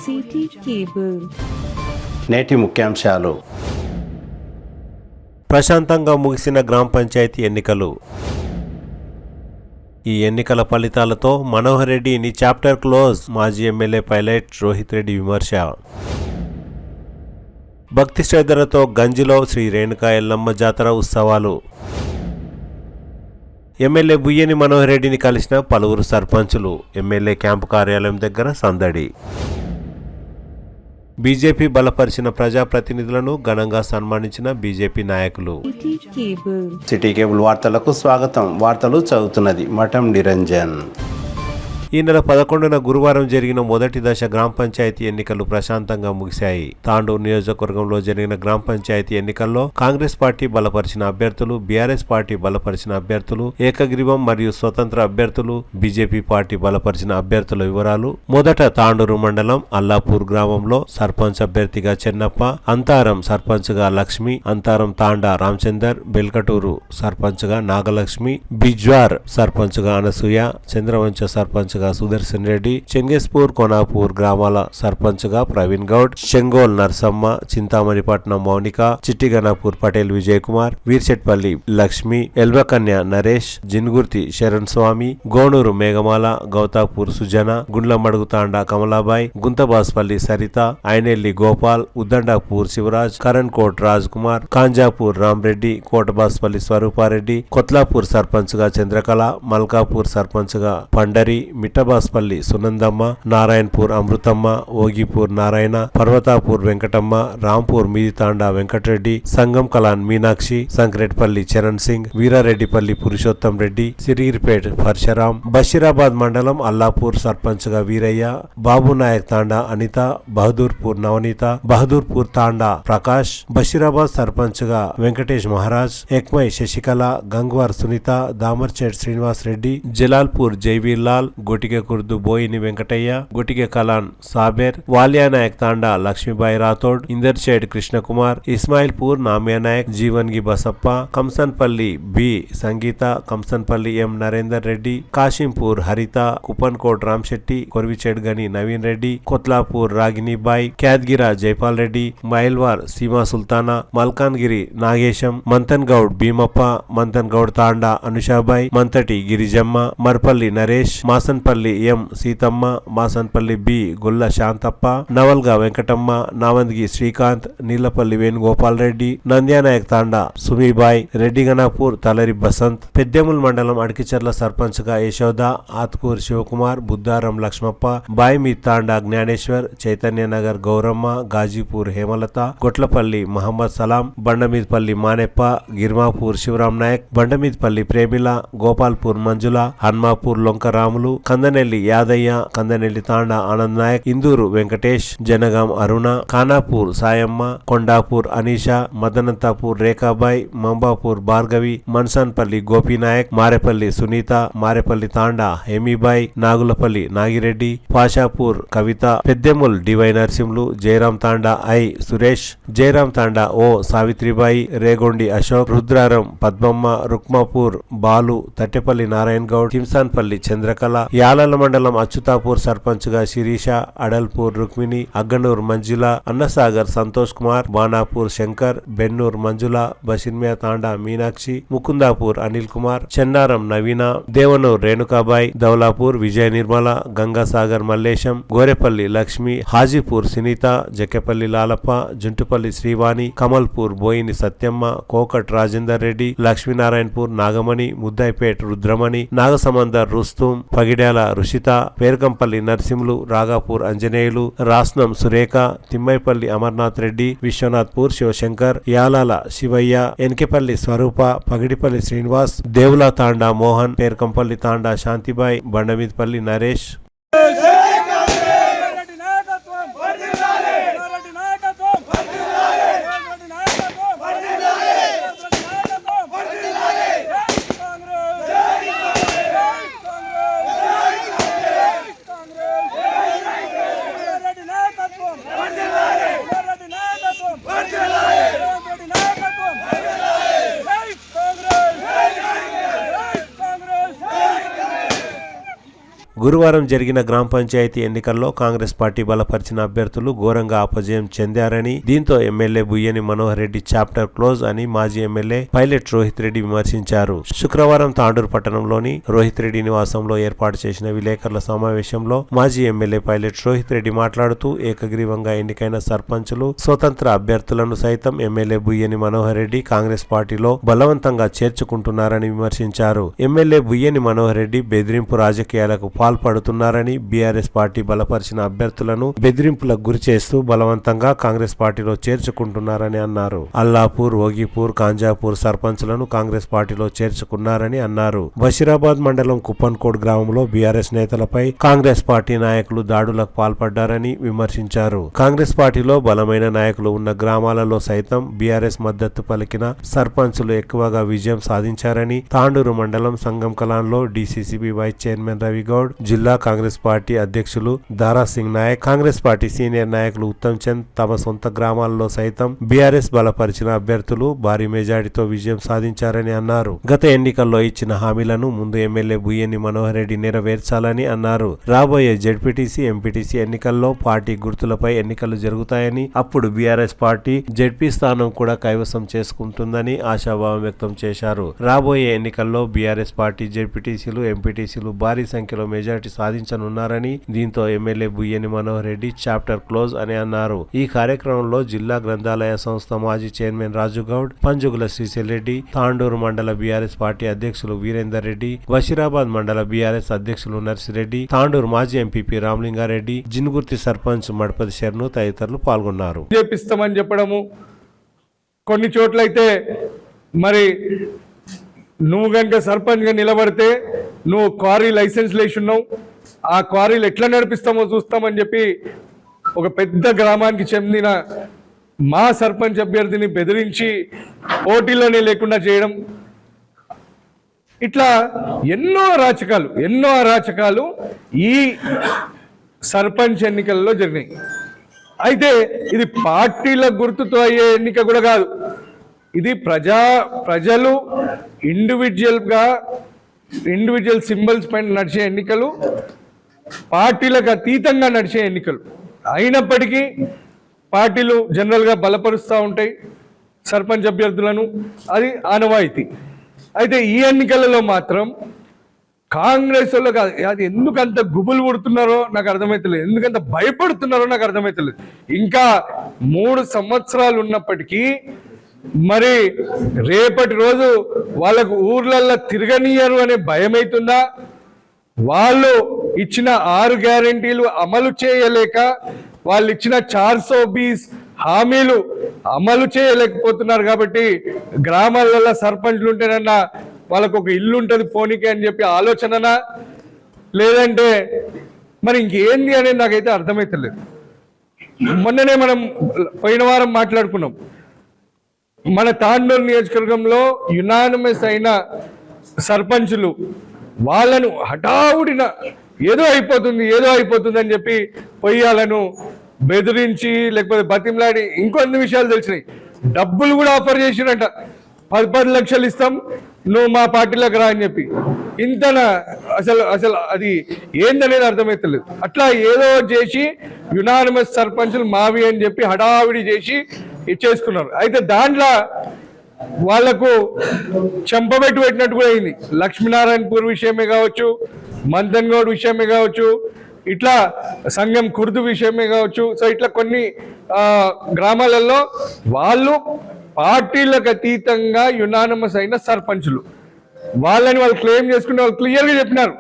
City cable. నేటి ముఖ్యాంశాలు. ప్రశాంతంగా ముగిసిన గ్రామ పంచాయతీ ఎన్నికలు. ఈ ఎన్నికల ఫలితాలతో మనోహర్ రెడ్డిని చాప్టర్ క్లోజ్. మాజీ ఎమ్మెల్యే పైలట్ రోహిత్ రెడ్డి విమర్శ. భక్తి శ్రద్ధలతో గంజిలో శ్రీ రేణుకా ఎల్లమ్మ జాతర ఉత్సవాలు. ఎమ్మెల్యే బుయ్యని మనోహర్ రెడ్డిని కలిసిన పలువురు సర్పంచులు. ఎమ్మెల్యే క్యాంపు కార్యాలయం దగ్గర సందడి. బీజేపీ బలపరిచిన ప్రజాప్రతినిధులను ఘనంగా సన్మానించిన బీజేపీ నాయకులు. సిటీ కేబుల్ వార్తలకు స్వాగతం. వార్తలు చదువుతున్నది మఠం నిరంజన్. ఈ నెల 11న గురువారం జరిగిన మొదటి దశ గ్రామ పంచాయతీ ఎన్నికలు ప్రశాంతంగా ముగిశాయి. తాండూరు నియోజకవర్గంలో జరిగిన గ్రామ పంచాయతీ ఎన్నికల్లో కాంగ్రెస్ పార్టీ బలపరిచిన అభ్యర్థులు, బీఆర్ఎస్ పార్టీ బలపరిచిన అభ్యర్థులు, ఏకగ్రీవం మరియు స్వతంత్ర అభ్యర్థులు, బీజేపీ పార్టీ బలపరిచిన అభ్యర్థుల వివరాలు. మొదట తాండూరు మండలం అల్లాపూర్ గ్రామంలో సర్పంచ్ అభ్యర్థిగా చెన్నప్ప, అంతారం సర్పంచ్ గా లక్ష్మి, అంతారం తాండా రామచందర్, బెల్కటూరు సర్పంచ్ గా నాగలక్ష్మి, బిజ్వార్ సర్పంచ్ గా అనసూయ, చంద్రవంచ సర్పంచ్ గా సుదర్శన్ రెడ్డి, చెంగేస్పూర్ కొనాపూర్ గ్రామాల సర్పంచ్ గా ప్రవీణ్ గౌడ్, చెంగోల్ నర్సమ్మ, చింతామణిపట్నం మౌనిక, చిట్టిగనాపూర్ పటేల్ విజయ్ కుమార్, వీర్చెట్పల్లి లక్ష్మి, ఎల్బకన్య నరేష్, జిన్గుర్తి శరణ్ స్వామి, గోనూరు మేఘమాల, గౌతాపూర్ సుజన, గుండ్లమడుగు తాండా కమలాబాయ్, గుంతబాస్పల్లి సరిత, ఐనెల్లి గోపాల్, ఉద్దండాపూర్ శివరాజ్, కరణ్ కోట్ రాజ్ కుమార్, కాంజాపూర్ రామ్రెడ్డి, కోటబాస్పల్లి స్వరూపారెడ్డి, కొత్లాపూర్ సర్పంచ్ గా చంద్రకళ, మల్కాపూర్ సర్పంచ్ గా పండరి, మిట్టబాస్పల్లి సునందమ్మ, నారాయణపూర్ అమృతమ్మ, ఓగిపూర్ నారాయణ, పర్వతాపూర్ వెంకటమ్మ, రాంపూర్ మీదితాండా వెంకటరెడ్డి, సంగం కలాన్ మీనాక్షి, సంక్రెట్పల్లి చరణ్ సింగ్, వీరారెడ్డిపల్లి పురుషోత్తం రెడ్డి, సిరిగిరిపేట్ పరశురాం, బషీరాబాద్ మండలం అల్లాపూర్ సర్పంచ్ గా వీరయ్య, బాబునాయక్ తాండా అనిత, బహదూర్పూర్ నవనీత, బహదూర్పూర్ తాండా ప్రకాష్, బషీరాబాద్ సర్పంచ్ గా వెంకటేష్ మహారాజ్, ఎక్మై శశికళ, గంగ్వార్ సునీత, దామర్చేట్ శ్రీనివాస్ రెడ్డి, జలాల్పూర్ జైవీర్లాల్, గొటికె కుర్దు బోయిని వెంకటయ్య, గొటికె కలాన్ సాబెర్, వాలియానాయక్ తాండా లక్ష్మీబాయి రాథోడ్, ఇందర్చేడ్ కృష్ణకుమార్, ఇస్మాయిల్పూర్ నామ్యానాయక్, జీవన్గి బసప్ప, కంసన్పల్లి బి సంగీత, కంసన్పల్లి ఎం నరేందర్ రెడ్డి, కాశింపూర్ హరిత, కుపన్కోట్ రామ్శెట్టి, కొర్విచేడ్ గని నవీన్ రెడ్డి, కొత్లాపూర్ రాగినీబాయి, క్యాద్గిరా జైపాల్ రెడ్డి, మైల్వార్ సీమా సుల్తానా, మల్కాన్గిరి నాగేశం, మంతన్ గౌడ్ భీమప్ప, మంతన్ గౌడ్ తాండా అనుషాబాయి, మంతటి గిరిజమ్మ, మర్పల్లి నరేష్, మాసన్పల్లి ఎం సీతమ్మ, మాసన్పల్లి బి గుల్ల శాంతప్ప, నవల్గా వెంకటమ్మ, నావంద్గి శ్రీకాంత్, నీలపల్లి వేణుగోపాల్ రెడ్డి, నంద్యానాయక్ తాండా సుమీబాయ్, రెడ్డిగనాపూర్ తలరి బసంత్, పెద్దెముల్ మండలం అడికిచర్ల సర్పంచ్ గా యశోద, ఆత్కూర్ శివకుమార్, బుద్దారం లక్ష్మప్ప, బాయిమీ తాండా జ్ఞానేశ్వర్, చైతన్యనగర్ గౌరమ్మ, గాజీపూర్ హేమలత, గొట్లపల్లి మహమ్మద్ సలాం, బండమీద్పల్లి మానెప్ప, గిర్మాపూర్ శివరాం నాయక్, బండమీద్పల్లి ప్రేమిల, గోపాల్పూర్ మంజుల, హన్మాపూర్ లొంకరాములు, కందనెల్లి యాదయ్య, కందనెల్లి తాండా ఆనంద్ నాయక్, ఇందూరు వెంకటేష్, జనగాం అరుణ, ఖానాపూర్ సాయమ్మ, కొండాపూర్ అనీషా, మదనంతాపూర్ రేఖాబాయ్, మంబాపూర్ భార్గవి, మన్సాన్పల్లి గోపీనాయక్, మారేపల్లి సునీత, మారేపల్లి తాండా హేమీబాయ్, నాగులపల్లి నాగిరెడ్డి, పాషాపూర్ కవిత, పెద్దెముల్ డివై నర్సింహులు, జయరాం తాండా ఐ సురేష్, జయరాం తాండా ఓ సావిత్రిబాయి, రేగొండి అశోక్, రుద్రారం పద్మమ్మ, రుక్మాపూర్ బాలు, తట్టెపల్లి నారాయణ్ గౌడ్, హింసాన్పల్లి చంద్రకళ, యాలల మండలం అచ్యుతాపూర్ సర్పంచ్ గా శిరీష, అడల్పూర్ రుక్మిణి, అగ్గనూర్ మంజుల, అన్నసాగర్ సంతోష్ కుమార్, బాణాపూర్ శంకర్, బెన్నూర్ మంజుల, బషిర్మియా తాండా మీనాక్షి, ముకుందాపూర్ అనిల్ కుమార్, చెన్నారం నవీన, దేవనూర్ రేణుకాబాయ్, దౌలాపూర్ విజయ నిర్మల, గంగాసాగర్ మల్లేశం, గోరెపల్లి లక్ష్మి, హాజీపూర్ సునీత, జక్కెపల్లి లాలప్ప, జుంటుపల్లి శ్రీవాణి, కమల్పూర్ బోయిని సత్యమ్మ, కోకట్ రాజేందర్ రెడ్డి, లక్ష్మీనారాయణపూర్ నాగమణి, ముద్దాయిపేట్ రుద్రమణి, నాగసమందర్ రుస్తుం, పగిడ్యాల రుషిత, పేర్కంపల్లి నర్సింహులు, రాగాపూర్ అంజనేయులు, రాస్నం సురేఖ, తిమ్మైపల్లి అమర్నాథ్ రెడ్డి, విశ్వనాథ్పూర్ శివశంకర్, యాలాల శివయ్య, ఎన్కెపల్లి స్వరూప, పగిడిపల్లి శ్రీనివాస్, దేవుల తాండా మోహన్, పేర్కంపల్లి తాండా శాంతిబాయ్, బండమీద్పల్లి నరేష్. గురువారం జరిగిన గ్రామ పంచాయతీ ఎన్నికల్లో కాంగ్రెస్ పార్టీ బలపరిచిన అభ్యర్థులు ఘోరంగా అపజయం చెందారని, దీంతో MLA Buyyani Manohar Reddy chapter close అని మాజీ ఎమ్మెల్యే పైలట్ రోహిత్ రెడ్డి విమర్శించారు. శుక్రవారం తాండూరు పట్టణంలోని రోహిత్ రెడ్డి నివాసంలో ఏర్పాటు చేసిన విలేకరుల సమావేశంలో మాజీ ఎమ్మెల్యే పైలట్ రోహిత్ రెడ్డి మాట్లాడుతూ ఏకగ్రీవంగా ఎన్నికైన సర్పంచులు, స్వతంత్ర అభ్యర్థులను సైతం ఎమ్మెల్యే బుయ్యని మనోహర్ రెడ్డి కాంగ్రెస్ పార్టీలో బలవంతంగా చేర్చుకుంటున్నారని విమర్శించారు. ఎమ్మెల్యే బుయ్యని మనోహర్ రెడ్డి బెదిరింపు రాజకీయాలకు పాల్పడుతున్నారని, బీఆర్ఎస్ పార్టీ బలపరిచిన అభ్యర్థులను బెదిరింపులకు గురి చేస్తూ బలవంతంగా కాంగ్రెస్ పార్టీలో చేర్చుకుంటున్నారని అన్నారు. అల్లాపూర్, ఓగిపూర్, కాంజాపూర్ సర్పంచులను కాంగ్రెస్ పార్టీలో చేర్చుకున్నారని అన్నారు. బషీరాబాద్ మండలం కుప్పన్కోట్ గ్రామంలో బీఆర్ఎస్ నేతలపై కాంగ్రెస్ పార్టీ నాయకులు దాడులకు పాల్పడ్డారని విమర్శించారు. కాంగ్రెస్ పార్టీలో బలమైన నాయకులు ఉన్న గ్రామాలలో సైతం బీఆర్ఎస్ మద్దతు పలికిన సర్పంచులు ఎక్కువగా విజయం సాధించారని, తాండూరు మండలం సంగం కలాన్లో డీసీసీబీ వైస్ చైర్మన్ రవిగౌడ్, జిల్లా కాంగ్రెస్ పార్టీ అధ్యక్షులు దారాసింగ్ నాయక్, కాంగ్రెస్ పార్టీ సీనియర్ నాయకులు ఉత్తమ్ చంద్ తమ సొంత గ్రామాల్లో సైతం బీఆర్ఎస్ బలపరిచిన అభ్యర్థులు భారీ మెజారిటీతో విజయం సాధించారని అన్నారు. గత ఎన్నికల్లో ఇచ్చిన హామీలను ముందు ఎమ్మెల్యే బుయ్యని మనోహర్ రెడ్డి నెరవేర్చాలని అన్నారు. రాబోయే జెడ్పీటీసీ, ఎంపీటీసీ ఎన్నికల్లో పార్టీ గుర్తులపై ఎన్నికలు జరుగుతాయని, అప్పుడు బీఆర్ఎస్ పార్టీ జెడ్పీ స్థానం కూడా కైవసం చేసుకుంటుందని ఆశాభావం వ్యక్తం చేశారు. రాబోయే ఎన్నికల్లో బీఆర్ఎస్ పార్టీ జెడ్పీటీసీలు, ఎంపీటీసీలు భారీ సంఖ్యలో మెజారిటీ సాధించనున్నారని, దీంతో MLA Buyyani Manohar Reddy chapter close అని అన్నారు. ఈ కార్యక్రమంలో జిల్లా గ్రంథాలయ సంస్థ మాజీ చైర్మన్ రాజుగౌడ్, పంజుగుల శ్రీశైల్ రెడ్డి, తాండూరు మండల బీఆర్ఎస్ పార్టీ అధ్యక్షులు వీరేందర్ రెడ్డి, బషీరాబాద్ మండల బీఆర్ఎస్ అధ్యక్షులు నర్సిరెడ్డి, తాండూరు మాజీ ఎంపీపీ రామలింగారెడ్డి, జిన్గుర్తి సర్పంచ్ మడపతి శర్ను తదితరులు పాల్గొన్నారు. చేపిస్తామని చెప్పడము, కొన్ని చోట్లయితే మరి నువ్వు కనుక సర్పంచ్గా నిలబడితే నువ్వు క్వారీ లైసెన్స్ లేచున్నావు, ఆ క్వారీలు ఎట్లా నడిపిస్తామో చూస్తామని చెప్పి ఒక పెద్ద గ్రామానికి చెందిన మా సర్పంచ్ అభ్యర్థిని బెదిరించి పోటీలోనే లేకుండా చేయడం, ఇట్లా ఎన్నో అరాచకాలు ఈ సర్పంచ్ ఎన్నికల్లో జరిగినాయి. అయితే ఇది పార్టీల గుర్తుతో అయ్యే ఎన్నిక కూడా కాదు, ఇది ప్రజలు ఇండివిజువల్ సింబల్స్ పైన నడిచే ఎన్నికలు, పార్టీలకు అతీతంగా నడిచే ఎన్నికలు. అయినప్పటికీ పార్టీలు జనరల్గా బలపరుస్తూ ఉంటాయి సర్పంచ్ అభ్యర్థులను, అది ఆనవాయితీ. అయితే ఈ ఎన్నికలలో మాత్రం కాంగ్రెస్ వాళ్ళు కాదు, అది ఎందుకంత గుబులు పుడుతున్నారో నాకు అర్థమవుతలేదు, ఎందుకంత భయపడుతున్నారో నాకు అర్థమవుతలేదు. ఇంకా 3 సంవత్సరాలు ఉన్నప్పటికీ మరి రేపటి రోజు వాళ్ళకు ఊర్లల్లో తిరగనీయరు అనే భయం అవుతుందా? వాళ్ళు ఇచ్చిన 6 గ్యారెంటీలు అమలు చేయలేక, వాళ్ళు ఇచ్చిన 420 హామీలు అమలు చేయలేకపోతున్నారు. కాబట్టి గ్రామాలలో సర్పంచ్లు ఉంటేనన్నా వాళ్ళకు ఒక ఇల్లు ఉంటుంది పోనీకి అని చెప్పి ఆలోచననా, లేదంటే మరి ఇంకేంది అనేది నాకైతే అర్థమవుతలేదు. మొన్ననే మనం పోయిన వారం మాట్లాడుకున్నాం, మన తాండూరు నియోజకవర్గంలో యునానిమస్ అయిన సర్పంచులు వాళ్ళను హఠావుడిన ఏదో అయిపోతుంది అని చెప్పి పొయ్యాలను బెదిరించి లేకపోతే బతిమలాడి ఇంకొన్ని విషయాలు తెలిసినాయి. డబ్బులు కూడా ఆఫర్ చేసిరంట, 10 లక్షలు ఇస్తాం నువ్వు మా పార్టీలోకి రా అని చెప్పి. ఇంతనా అసలు అది ఏందనేది అర్థమవుతలేదు. అట్లా ఏదో చేసి యునానిమస్ సర్పంచులు మావి అని చెప్పి హడావిడి చేసి ఇచ్చేసుకున్నారు. అయితే దాంట్లో వాళ్లకు పెట్టినట్టు కూడా అయింది. లక్ష్మీనారాయణపూర్ విషయమే కావచ్చు, మంతన్ గౌడ్ విషయమే కావచ్చు, ఇట్లా సంఘం కుర్దు విషయమే కావచ్చు. సో ఇట్లా కొన్ని గ్రామాలలో వాళ్ళు పార్టీలకు అతీతంగా యునానిమస్ అయిన సర్పంచులు వాళ్ళని వాళ్ళు క్లెయిమ్ చేసుకుని వాళ్ళు క్లియర్గా చెప్పినారు,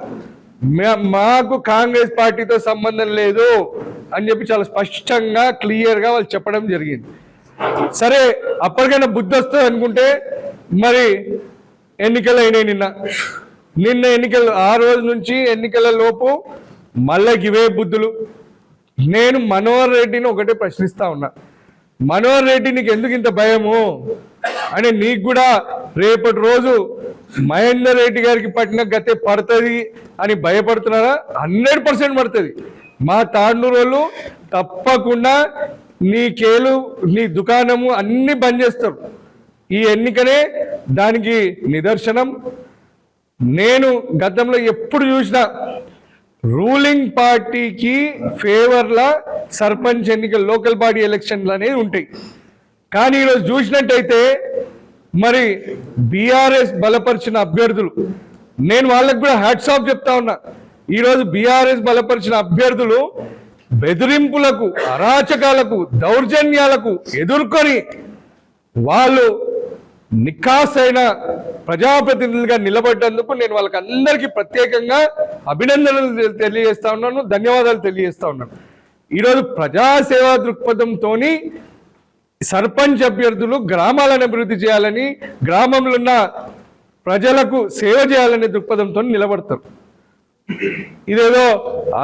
మాకు కాంగ్రెస్ పార్టీతో సంబంధం లేదు అని చెప్పి చాలా స్పష్టంగా క్లియర్గా వాళ్ళు చెప్పడం జరిగింది. సరే అప్పటికైనా బుద్ధి వస్తుంది అనుకుంటే మరి ఎన్నికలు అయినాయి. నిన్న ఎన్నికలు, ఆ రోజు నుంచి ఎన్నికల లోపు మళ్ళీ ఇవే బుద్ధులు. నేను మనోహర్ రెడ్డిని ఒకటే ప్రశ్నిస్తా ఉన్నా, మనోహర్ రెడ్డి నీకు ఎందుకు ఇంత భయము అని? నీకు కూడా రేపటి రోజు మహేందర్ రెడ్డి గారికి పట్టిన గతే పడుతుంది అని భయపడుతున్నారా? 100% పడుతుంది. మా తాండూరు వాళ్ళు తప్పకుండా నీ కేలు, నీ దుకాణము అన్ని బంద్ చేస్తారు. ఈ ఎన్నికనే దానికి నిదర్శనం. నేను గతంలో ఎప్పుడు చూసినా రూలింగ్ పార్టీకి ఫేవర్లా సర్పంచ్ ఎన్నికలు, లోకల్ బాడీ ఎలక్షన్లు అనేవి ఉంటాయి. కానీ ఈరోజు చూసినట్టయితే మరి బీఆర్ఎస్ బలపరిచిన అభ్యర్థులు, నేను వాళ్ళకు కూడా హ్యాట్స్ ఆఫ్ చెప్తా ఉన్నా. ఈరోజు బీఆర్ఎస్ బలపరిచిన అభ్యర్థులు బెదిరింపులకు, అరాచకాలకు, దౌర్జన్యాలకు ఎదుర్కొని వాళ్ళు నిఖాసైన ప్రజాప్రతినిధులుగా నిలబడ్డందుకు నేను వాళ్ళకి అందరికీ ప్రత్యేకంగా అభినందనలు తెలియజేస్తా ఉన్నాను, ధన్యవాదాలు తెలియజేస్తా ఉన్నాను. ఈరోజు ప్రజాసేవా దృక్పథంతో సర్పంచ్ అభ్యర్థులు గ్రామాలను అభివృద్ధి చేయాలని, గ్రామంలో ఉన్న ప్రజలకు సేవ చేయాలనే దృక్పథంతో నిలబడతారు. ఇదేదో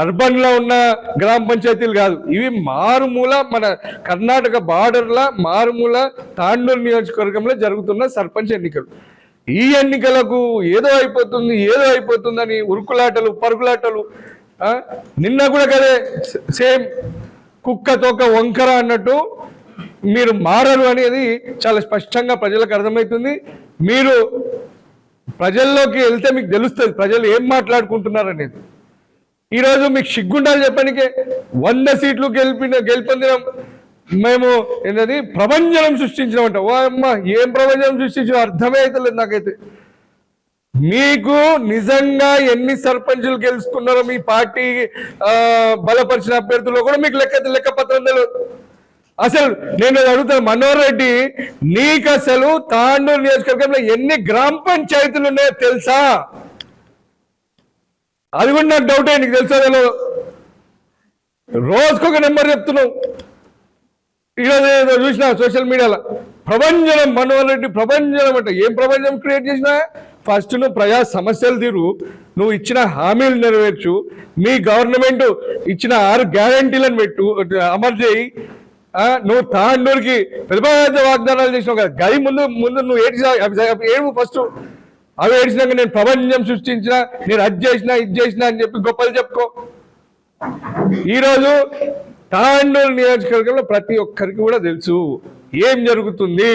అర్బన్ లో ఉన్న గ్రామ పంచాయతీలు కాదు, ఇవి మారుమూల మన కర్ణాటక బార్డర్ల మారుమూల తాండూరు నియోజకవర్గంలో జరుగుతున్న సర్పంచ్ ఎన్నికలు. ఈ ఎన్నికలకు ఏదో అయిపోతుందని ఉరుకులాటలు, పరుగులాటలు. నిన్న కూడా కదే సేమ్ కుక్క తోక వంకర అన్నట్టు మీరు మారరు అనేది చాలా స్పష్టంగా ప్రజలకు అర్థమవుతుంది. మీరు ప్రజల్లోకి వెళ్తే మీకు తెలుస్తుంది ప్రజలు ఏం మాట్లాడుకుంటున్నారు అనేది. ఈరోజు మీకు సిగ్గుండాలి చెప్పడానికే 100 సీట్లు గెలుపొందినాం మేము, ఏంటది ప్రభంజనం సృష్టించినామంట. ఓ అమ్మ, ఏం ప్రభంజనం సృష్టించిన అర్థమే అవుతలేదు నాకైతే. మీకు నిజంగా ఎన్ని సర్పంచులు గెలుచుకున్నారో మీ పార్టీ బలపరిచిన అభ్యర్థుల్లో కూడా మీకు లెక్క పత్రం తెలియదు. అసలు నేను అడుగుతాను, మనోహర్ రెడ్డి, నీకు అసలు తాండూరు నియోజకవర్గంలో ఎన్ని గ్రామ పంచాయతీలు ఉన్నాయో తెలుసా? అది కూడా నాకు డౌటే, నీకు తెలుసా? రోజుకొక నెంబర్ చెప్తున్నావు. ఈరోజు ఏదో చూసిన సోషల్ మీడియాలో ప్రభంజనం, మనోహర్ రెడ్డి ప్రభంజనం అంటే ఏం ప్రభంజనం క్రియేట్ చేసినా? ఫస్ట్ నువ్వు ప్రజా సమస్యలు తీరు, నువ్వు ఇచ్చిన హామీలు నెరవేర్చు, మీ గవర్నమెంట్ ఇచ్చిన 6 గ్యారంటీలను అమలు చేయి. నువ్వు తాండూరుకి పెద్ద వాగ్దానాలు చేసినావు కదా, గది ముందు నువ్వు ఏడు ఫస్ట్. అవి ఏడ్చినాక నేను ప్రపంచం సృష్టించిన, నేను అది చేసిన అని చెప్పి గొప్పలు చెప్పుకో. ఈరోజు తాండూరు నియోజకవర్గంలో ప్రతి ఒక్కరికి కూడా తెలుసు ఏం జరుగుతుంది.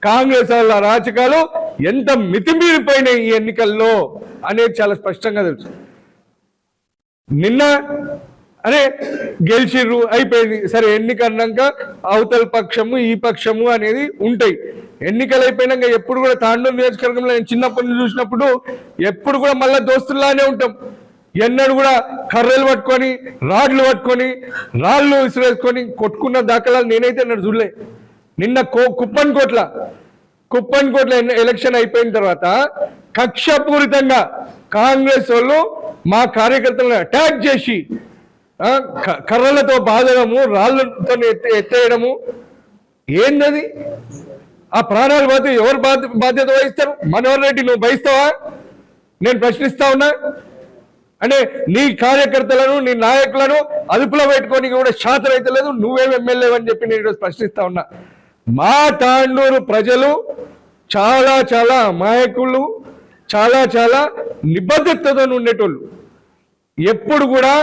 కాంగ్రెస్ వాళ్ళ అరాచకాలు ఎంత మితిమీరిపోయినాయి ఈ ఎన్నికల్లో అనేది చాలా స్పష్టంగా తెలుసు. నిన్న అరే గెలిచిర్రు అయిపోయింది, సరే ఎన్నికన్నాక అవతల పక్షము ఈ పక్షము అనేది ఉంటాయి. ఎన్నికలు అయిపోయినాక ఎప్పుడు కూడా తాండూరు నియోజకవర్గంలో నేను చిన్నప్పటి నుంచి చూసినప్పుడు ఎప్పుడు కూడా మళ్ళీ దోస్తుల్లానే ఉంటాం. ఎన్నడూ కూడా కర్రలు పట్టుకొని రాడ్లు పట్టుకొని రాళ్ళు విసిరేసుకొని కొట్టుకున్న దాఖలాలు నేనైతే ఎన్నడూ చూడలే. నిన్న కుప్పన్కోట్ల ఎలక్షన్ అయిపోయిన తర్వాత కక్షపూరితంగా కాంగ్రెస్ వాళ్ళు మా కార్యకర్తలను అటాక్ చేసి కర్రలతో బాధడము, రాళ్ళతో ఎత్తేయడము. ఏందది? ఆ ప్రాణాలు పోతే ఎవరు బాధ్యత వహిస్తారు? మనోహర్ రెడ్డి నువ్వు వహిస్తావా? నేను ప్రశ్నిస్తా ఉన్నా. అంటే నీ కార్యకర్తలను, నీ నాయకులను అదుపులో పెట్టుకొని కూడా శాతం అయితే లేదు, నువ్వేం ఎమ్మెల్యే అని చెప్పి నేను ప్రశ్నిస్తా ఉన్నా. మా తాండూరు ప్రజలు చాలా అమాయకులు, చాలా నిబద్ధతతో ఉండేటోళ్ళు. ఎప్పుడు కూడా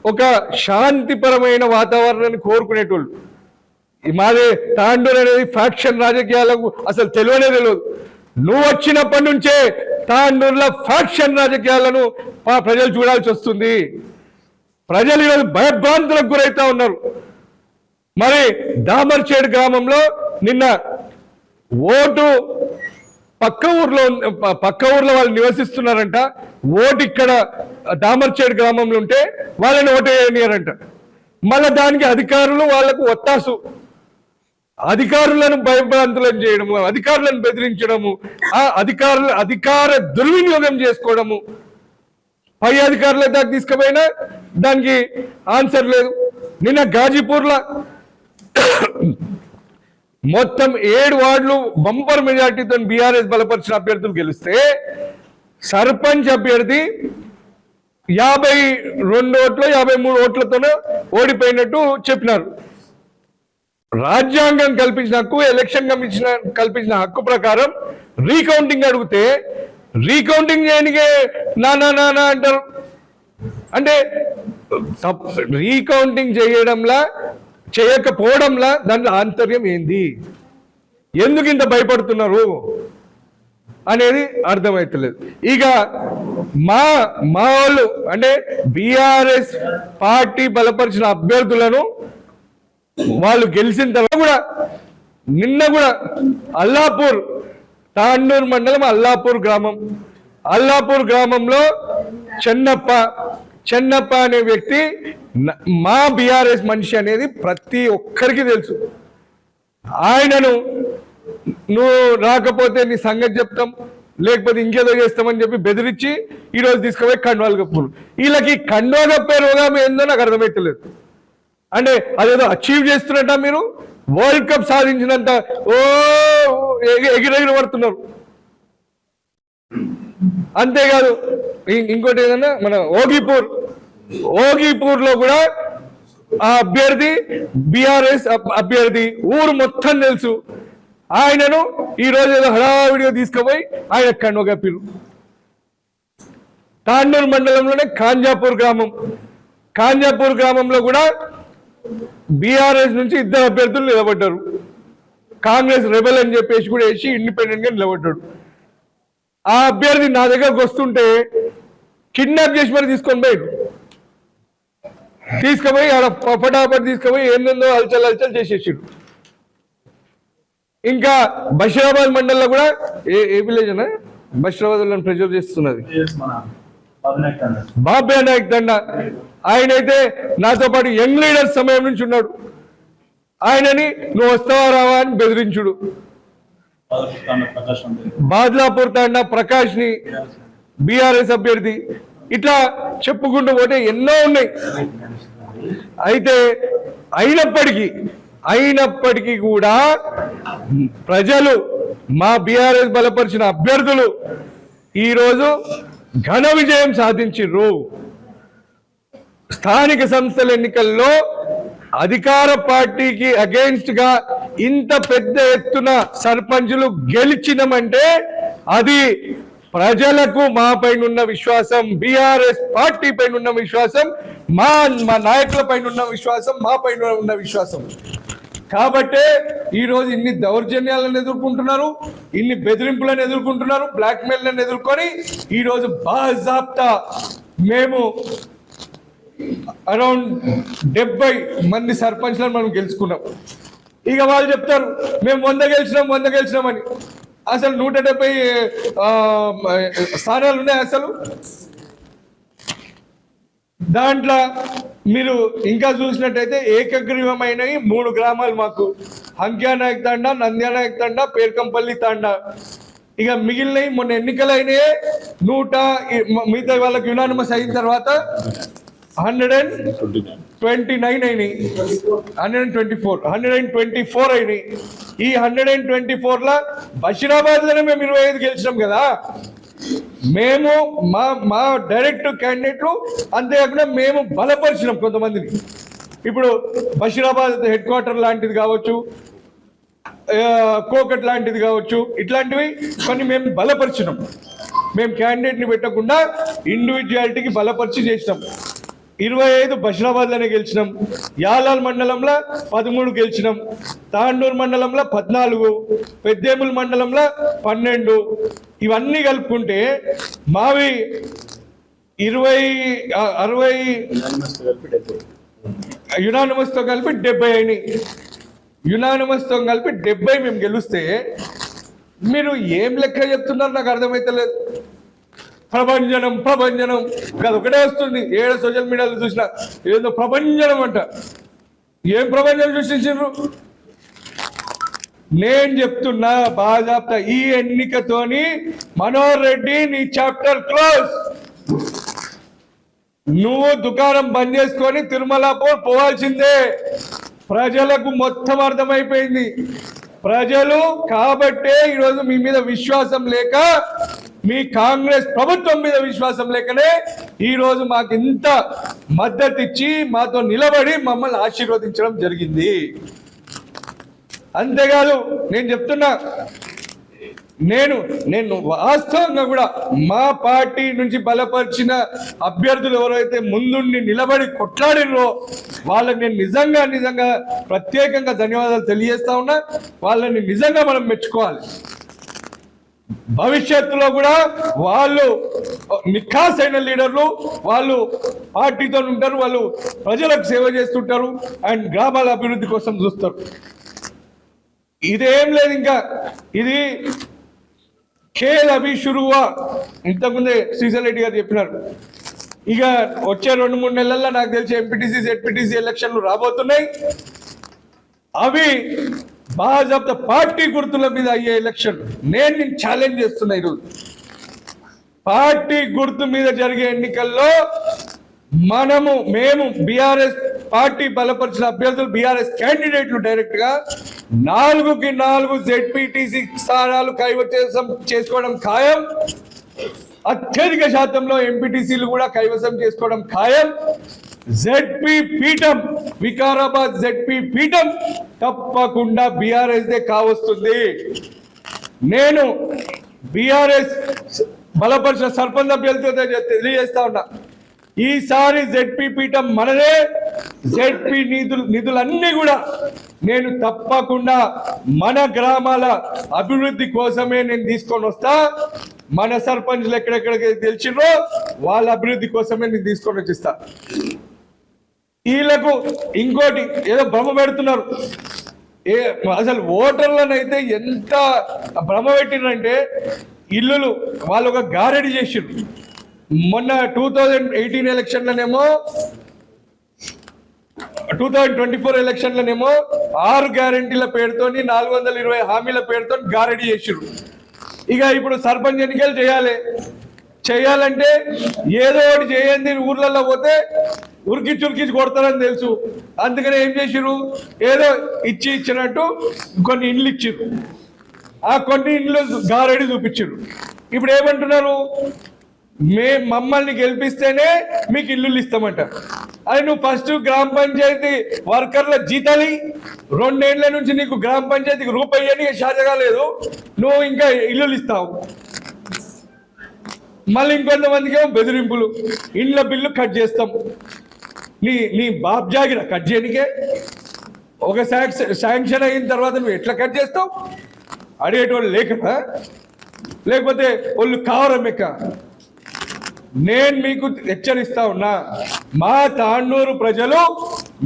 ఒక శాంతిపరమైన వాతావరణాన్ని కోరుకునేటోళ్ళు. మాది తాండూరు అనేది ఫ్యాక్షన్ రాజకీయాలకు అసలు తెలియదు. నువ్వు వచ్చినప్పటి నుంచే తాండూరులో ఫ్యాక్షన్ రాజకీయాలను ప్రజలు చూడాల్సి వస్తుంది. ప్రజలు ఈరోజు భయభ్రాంతులకు గురవుతా ఉన్నారు. మరి దామర్చేడు గ్రామంలో నిన్న ఓటు పక్క ఊర్లో వాళ్ళు నివసిస్తున్నారంట. ఓటు ఇక్కడ దామర్చేడు గ్రామంలో ఉంటే వాళ్ళని ఓటు వేయనియారంట. మళ్ళీ దానికి అధికారులు వాళ్లకు ఒత్తాసు, అధికారులను భయభ్రాంతులను చేయడము, అధికారులను బెదిరించడము, ఆ అధికార దుర్వినియోగం చేసుకోవడము. పై అధికారుల దాకా తీసుకుపోయినా దానికి ఆన్సర్ లేదు. నిన్న గాజీపూర్లో మొత్తం 7 వార్డులు బంపర్ మెజార్టీతో బీఆర్ఎస్ బలపరిచిన అభ్యర్థులు గెలిస్తే సర్పంచ్ అభ్యర్థి 52 ఓట్లు 53 ఓట్లతోనే ఓడిపోయినట్టు చెప్పినారు. రాజ్యాంగం కల్పించిన హక్కు, ఎలక్షన్ కమిషన్ కల్పించిన హక్కు ప్రకారం రీకౌంటింగ్ అడిగితే రీకౌంటింగ్ చేయనికే నానా అంటారు. అంటే రీకౌంటింగ్ చేయకపోవడంలా దాంట్లో ఆంతర్యం ఏంది? ఎందుకు ఇంత భయపడుతున్నారు? అనేది అర్థమవుతలేదు. ఇక మా వాళ్ళు అంటే బీఆర్ఎస్ పార్టీ బలపరిచిన అభ్యర్థులను వాళ్ళు గెలిచిన తర్వాత కూడా నిన్న కూడా అల్లాపూర్ తాండూరు మండలం అల్లాపూర్ గ్రామంలో చెన్నప్ప అనే వ్యక్తి మా బీఆర్ఎస్ మనిషి అనేది ప్రతి ఒక్కరికి తెలుసు. ఆయనను నువ్వు రాకపోతే నీ సంగతి చెప్తాం, లేకపోతే ఇంకేదో చేస్తామని చెప్పి బెదిరించి ఈరోజు తీసుకుపోయి కండువాలు కప్పులు. వీళ్ళకి కండువా కప్పే రోగం ఏందో నాకు అర్థమవుతలేదు. అంటే అదేదో అచీవ్ చేస్తున్నట్ట, మీరు వరల్డ్ కప్ సాధించినంత ఎగిరెగిరి పడుతున్నారు. అంతేకాదు ఇంకోటి ఏదన్నా మన ఓగిపూర్ లో కూడా ఆ అభ్యర్థి బీఆర్ఎస్ అభ్యర్థి ఊరు మొత్తం తెలుసు. ఆయనను ఈ రోజు ఏదో హడావిడిగా తీసుకుపోయి ఆయన కండువ కప్పిరు. తాండూరు మండలంలోనే కాంజాపూర్ గ్రామంలో కూడా బీఆర్ఎస్ నుంచి 2 అభ్యర్థులు నిలబడ్డారు. కాంగ్రెస్ రెబెల్ అని చెప్పేసి కూడా వేసి ఇండిపెండెంట్ గా నిలబడ్డాడు. ఆ అభ్యర్థి నా దగ్గరకు వస్తుంటే కిడ్నాప్ చేసి మరి తీసుకుపోయి ఆడ ఫటాఫట్ తీసుకుపోయి ఏందో హల్చల్ చేసేసాడు. ఇంకా బషీరాబాద్ మండలంలో కూడా ఏ విలేజ్ అన్నా బషీరాబాద్ ప్రెజర్ చేస్తున్నది బాబే నాయక్ దండ. ఆయనైతే నాతో పాటు యంగ్ లీడర్ సమయం నుంచి ఉన్నాడు. ఆయనని నువ్వు వస్తావా రావా అని బెదిరించుడు. బాద్లాపూర్ తాండా ప్రకాష్ ని బీఆర్ఎస్ అభ్యర్థి, ఇట్లా చెప్పుకుంటూ పోతే ఎన్నో ఉన్నాయి. అయితే అయినప్పటికీ కూడా ప్రజలు మా బీఆర్ఎస్ బలపరిచిన అభ్యర్థులు ఈరోజు ఘన విజయం సాధించారు. స్థానిక సంస్థల ఎన్నికల్లో అధికార పార్టీకి అగెయిన్స్ట్ గా ఇంత పెద్ద ఎత్తున సర్పంచులు గెలిచినమంటే అది ప్రజలకు మా పైన ఉన్న విశ్వాసం, బీఆర్ఎస్ పార్టీ పైన ఉన్న విశ్వాసం, మా నాయకుల పైన ఉన్న విశ్వాసం, మా పైన ఉన్న విశ్వాసం. కాబట్టే ఈరోజు ఇన్ని దౌర్జన్యాలను ఎదుర్కొంటున్నారు, ఇన్ని బెదిరింపులను ఎదుర్కొంటున్నారు, బ్లాక్మెయిల్లను ఎదుర్కొని ఈరోజు బాజాప్తా మేము అరౌండ్ 70 మంది సర్పంచ్లను మనం గెలుచుకున్నాం. ఇక వాళ్ళు చెప్తారు మేము 100 గెలిచినామని. అసలు 170 స్థానాలు ఉన్నాయి. అసలు దాంట్లో మీరు ఇంకా చూసినట్టయితే ఏకగ్రీవమైనవి 3 గ్రామాలు మాకు, హంక్యానాయక్ తాండా, నంద్యానాయక్ తాండా, పేర్కంపల్లి తాండా. ఇక మిగిలినవి మొన్న ఎన్నికలైనయే 100, మిగతా వాళ్ళకి యునానిమస్ అయిన తర్వాత 129 అయినాయి, 124 అయినాయి. ఈ 124లో బషీరాబాద్లోనే మేము 25 గెలిచినాం కదా. మేము మా డైరెక్ట్ క్యాండిడేట్లు, అంతేకాకుండా మేము బలపరిచినాం కొంతమందిని. ఇప్పుడు బషీరాబాద్ హెడ్ క్వార్టర్ లాంటిది కావచ్చు, కోకట్ లాంటిది కావచ్చు, ఇట్లాంటివి కొన్ని మేము బలపరిచినాం. మేము క్యాండిడేట్ని పెట్టకుండా ఇండివిజువాలిటీకి బలపరిచి చేసినాం. 25 బషీరాబాద్లోనే గెలిచినాం. యాలాల్ మండలంలో 13 గెలిచినాం. తాండూరు మండలంలో 14, పెద్దేముల్ మండలంలో 12. ఇవన్నీ కలుపుకుంటే మావి 60 యునానిమస్తో కలిపి 70 అయినాయి. యునానిమస్తో కలిపి 70 మేము గెలిస్తే మీరు ఏం లెక్క చెప్తున్నారు నాకు అర్థమైతలేదు. ప్రభంజనం కాదు ఒకటే వస్తుంది. ఏదో సోషల్ మీడియాలో చూసిన ఏదో ప్రభంజనం అంట. ఏం ప్రభంజనం సృష్టించారు? నేను చెప్తున్నా బాజాప్తా ఈ ఎన్నికతోని మనోహర్ రెడ్డి నీ చాప్టర్ క్లోజ్. నువ్వు దుకాణం బంద్ చేసుకొని తిరుమలపూర్ పోవాల్సిందే. ప్రజలకు మొత్తం అర్థమైపోయింది. ప్రజలు కాబట్టే ఈరోజు మీ మీద విశ్వాసం లేక, మీ కాంగ్రెస్ ప్రభుత్వం మీద విశ్వాసం లేకనే ఈరోజు మాకు ఇంత మద్దతు ఇచ్చి మాతో నిలబడి మమ్మల్ని ఆశీర్వదించడం జరిగింది. అంతేకాదు నేను చెప్తున్నా, నేను వాస్తవంగా కూడా మా పార్టీ నుంచి బలపరిచిన అభ్యర్థులు ఎవరైతే ముందుండి నిలబడి కొట్లాడినో వాళ్ళని నేను నిజంగా ప్రత్యేకంగా ధన్యవాదాలు తెలియజేస్తా ఉన్నా. వాళ్ళని నిజంగా మనం మెచ్చుకోవాలి. భవిష్యత్తులో కూడా వాళ్ళు నిఖాసైన లీడర్లు, వాళ్ళు పార్టీతో ఉంటారు, వాళ్ళు ప్రజలకు సేవ చేస్తుంటారు అండ్ గ్రామాల అభివృద్ధి కోసం చూస్తారు. ఇదేం లేదు, ఇంకా ఇది ఖేల్ అభి షురువా. ఇంతకుముందే శ్రీశైల్ రెడ్డి గారు చెప్పినారు. ఇక వచ్చే 2-3 నెలల్లో నాకు తెలిసి ఎంపీటీసీ జెడ్పీటీసీ ఎలక్షన్లు రాబోతున్నాయి. అవి భాజపా పార్టీ గుర్తుల మీద అయ్యే ఎలక్షన్. నేను ఛాలెంజ్ చేస్తున్నా ఈరోజు. పార్టీ గుర్తు మీద జరిగే ఎన్నికల్లో మేము బీఆర్ఎస్ పార్టీ బలపరిచిన అభ్యర్థులు, బీఆర్ఎస్ క్యాండిడేట్లు డైరెక్ట్ గా 4కి 4 జెడ్పీటీసీ స్థానాలు కైవసం చేసుకోవడం ఖాయం. అత్యధిక శాతంలో ఎంపీటీసీలు కూడా కైవసం చేసుకోవడం ఖాయం. జెడ్పీ పీఠం, వికారాబాద్ జెడ్పీ పీఠం తప్పకుండా బీఆర్ఎస్ దే కావస్తుంది. నేను బీఆర్ఎస్ బలపరిచిన సర్పంచ్ అభ్యర్థులతో తెలియజేస్తా ఉన్నా, ఈసారి జెడ్పీ పీఠం మనదే. జెడ్పీ నిధులన్నీ కూడా నేను తప్పకుండా మన గ్రామాల అభివృద్ధి కోసమే నేను తీసుకొని వస్తా. మన సర్పంచ్లు ఎక్కడెక్కడికి తెలిసినో వాళ్ళ అభివృద్ధి కోసమే నేను తీసుకొని వచ్చిస్తా. వీళ్ళకు ఇంకోటి ఏదో భ్రమ పెడుతున్నారు. అసలు ఓటర్లను అయితే ఎంత భ్రమ పెట్టినంటే, ఇల్లులు వాళ్ళు ఒక గారెడి చేసిర్రు. మొన్న 2018 ఎలక్షన్లనేమో 2024 ఎలక్షన్లనేమో 6 గ్యారెంటీల పేరుతోని 420 హామీల పేరుతో గారెడి చేసిర్రు. ఇక ఇప్పుడు సర్పంచ్ ఎన్నికలు చేయాలంటే ఏదో ఒకటి చేయండి. ఊర్లలో పోతే ఉరికిచ్చి కొడతారని తెలుసు. అందుకనే ఏం చేసిర్రు, ఏదో ఇచ్చినట్టు కొన్ని ఇండ్లు ఇచ్చిర్రు. ఆ కొన్ని ఇండ్లు గారెడి చూపించారు. ఇప్పుడు ఏమంటున్నారు, మమ్మల్ని గెలిపిస్తేనే మీకు ఇల్లులు ఇస్తామంట. అది నువ్వు ఫస్ట్ గ్రామ పంచాయతీ వర్కర్ల జీతాలి, 2 ఏళ్ల నుంచి నీకు గ్రామ పంచాయతీకి రూపాయి అని షాజగా లేదు, నువ్వు ఇంకా ఇల్లులు ఇస్తావు. మళ్ళీ ఇంకొంతమందికి ఏమో బెదిరింపులు, ఇండ్ల బిల్లు కట్ చేస్తాం. నీ బాబ్ జాగిర కట్ చేయనికే. ఒక శాంక్షన్ అయిన తర్వాత నువ్వు ఎట్లా కట్ చేస్తావు? అడిగేటోళ్ళు లేకనా, లేకపోతే వాళ్ళు కావరం ఎక్క? నేను మీకు హెచ్చరిస్తా ఉన్నా, మా తాండూరు ప్రజలు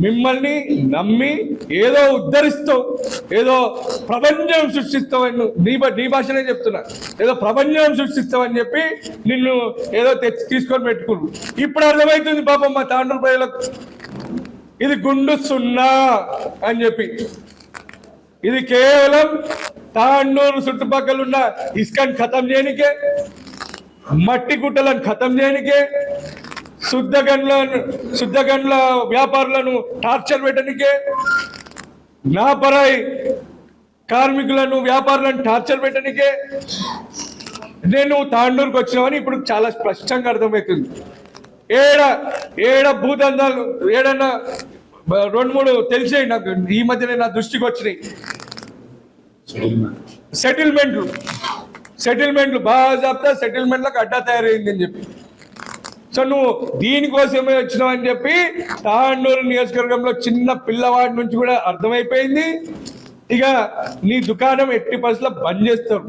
మిమ్మల్ని నమ్మి ఏదో ఉద్ధరిస్తావు, ఏదో ప్రపంచం సృష్టిస్తావని, నీ భాషనే చెప్తున్నా, ఏదో ప్రపంచం సృష్టిస్తావని చెప్పి నిన్ను ఏదో తీసుకొని పెట్టుకున్నారు. ఇప్పుడు అర్థమవుతుంది పాపం మా తాండూరు ప్రజలకు, ఇది గుండు సున్నా అని చెప్పి. ఇది కేవలం తాండూరు చుట్టుపక్కల ఉన్న ఇస్కాన్ ఖతం చేయనికే, మట్టి గుట్టలను ఖతం చేయనికే, శుద్ధగండ్ల వ్యాపారులను టార్చర్ పెట్టనికే, నాపరాయి కార్మికులను వ్యాపారులను టార్చర్ పెట్టనికే నేను తాండూరుకు వచ్చినామని ఇప్పుడు చాలా స్పష్టంగా అర్థమవుతుంది. ఏడ భూదందాలు ఏడన్నా 2-3 తెలిసాయి నాకు, ఈ మధ్యనే నా దృష్టికి వచ్చినాయి. సెటిల్మెంట్లు బాగా సెటిల్మెంట్లకు అడ్డా తయారైంది అని చెప్పి. సో నువ్వు దీనికోసమే వచ్చినావు అని చెప్పి తాండూరు నియోజకవర్గంలో చిన్న పిల్లవాడి నుంచి కూడా అర్థమైపోయింది. ఇక నీ దుకాణం ఎట్టి పరిస్థితుల్లో బంద్ చేస్తారు.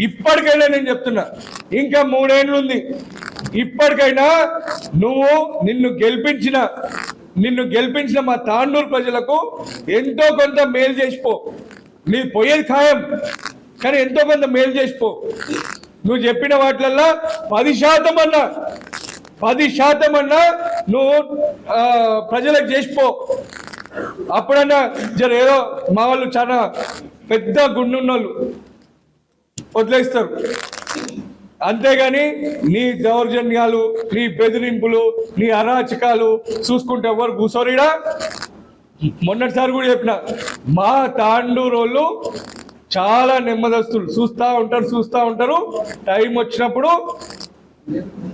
ఇప్పటికైనా నేను చెప్తున్నా, ఇంకా 3 ఏళ్ళు ఉంది. ఇప్పటికైనా నువ్వు నిన్ను గెలిపించిన మా తాండూరు ప్రజలకు ఎంతో కొంత మేలు చేసిపో. నీ పోయేది ఖాయం, కానీ ఎంతో కొంత మేలు చేసిపో. నువ్వు చెప్పిన వాటిలల్లో 10% అన్నా నువ్వు ప్రజలకు చేసిపో. అప్పుడన్నా ఏదో మా వాళ్ళు చాలా పెద్ద గుండున్నోళ్ళు వదిలేస్తారు. అంతేగాని నీ దౌర్జన్యాలు, నీ బెదిరింపులు, నీ అరాచకాలు చూసుకుంటే ఎవరు కూసోరిడా. మొన్నటిసారి కూడా చెప్పిన, మా తాండూరు వాళ్ళు చాలా నెమ్మదస్తులు, చూస్తూ ఉంటారు. టైం వచ్చినప్పుడు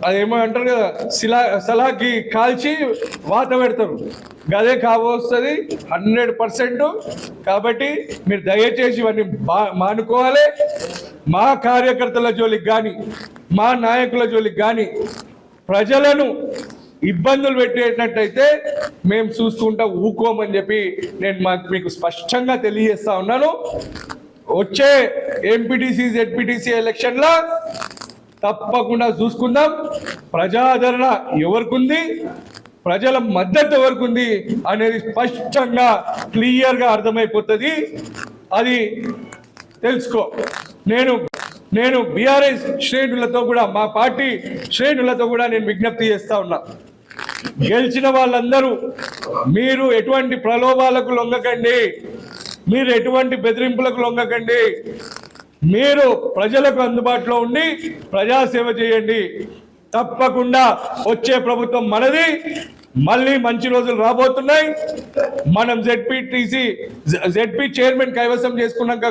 అదేమో అంటారు కదా, సలాకి కాల్చి వాత పెడతారు. గదే కాబోస్తుంది 100%. కాబట్టి మీరు దయచేసి ఇవన్నీ మానుకోవాలి. మా కార్యకర్తల జోలికి కానీ, మా నాయకుల జోలికి కానీ ప్రజలను ఇబ్బందులు పెట్టేటట్టయితే మేము చూసుకుంటా ఊకోమని చెప్పి నేను మీకు స్పష్టంగా తెలియజేస్తా ఉన్నాను. వచ్చే ఎంపీటీసీ జెడ్పీటీసీ ఎలక్షన్లో తప్పకుండా చూసుకుందాం. ప్రజాదరణ ఎవరికి ఉంది, ప్రజల మద్దతు ఎవరికి ఉంది అనేది స్పష్టంగా క్లియర్గా అర్థమైపోతుంది. అది తెలుసుకో. నేను బీఆర్ఎస్ శ్రేణులతో కూడా, మా పార్టీ శ్రేణులతో కూడా నేను విజ్ఞప్తి చేస్తా ఉన్నా. గెలిచిన వాళ్ళందరూ మీరు ఎటువంటి ప్రలోభాలకు లొంగకండి, మీరు ఎటువంటి బెదిరింపులకు లొంగకండి. మీరు ప్రజలకు అందుబాటులో ఉండి ప్రజాసేవ చేయండి. తప్పకుండా వచ్చే ప్రభుత్వం మనది. మళ్ళీ మంచి రోజులు రాబోతున్నాయి. మనం జెడ్పీ చైర్మన్ కైవసం చేసుకున్నాక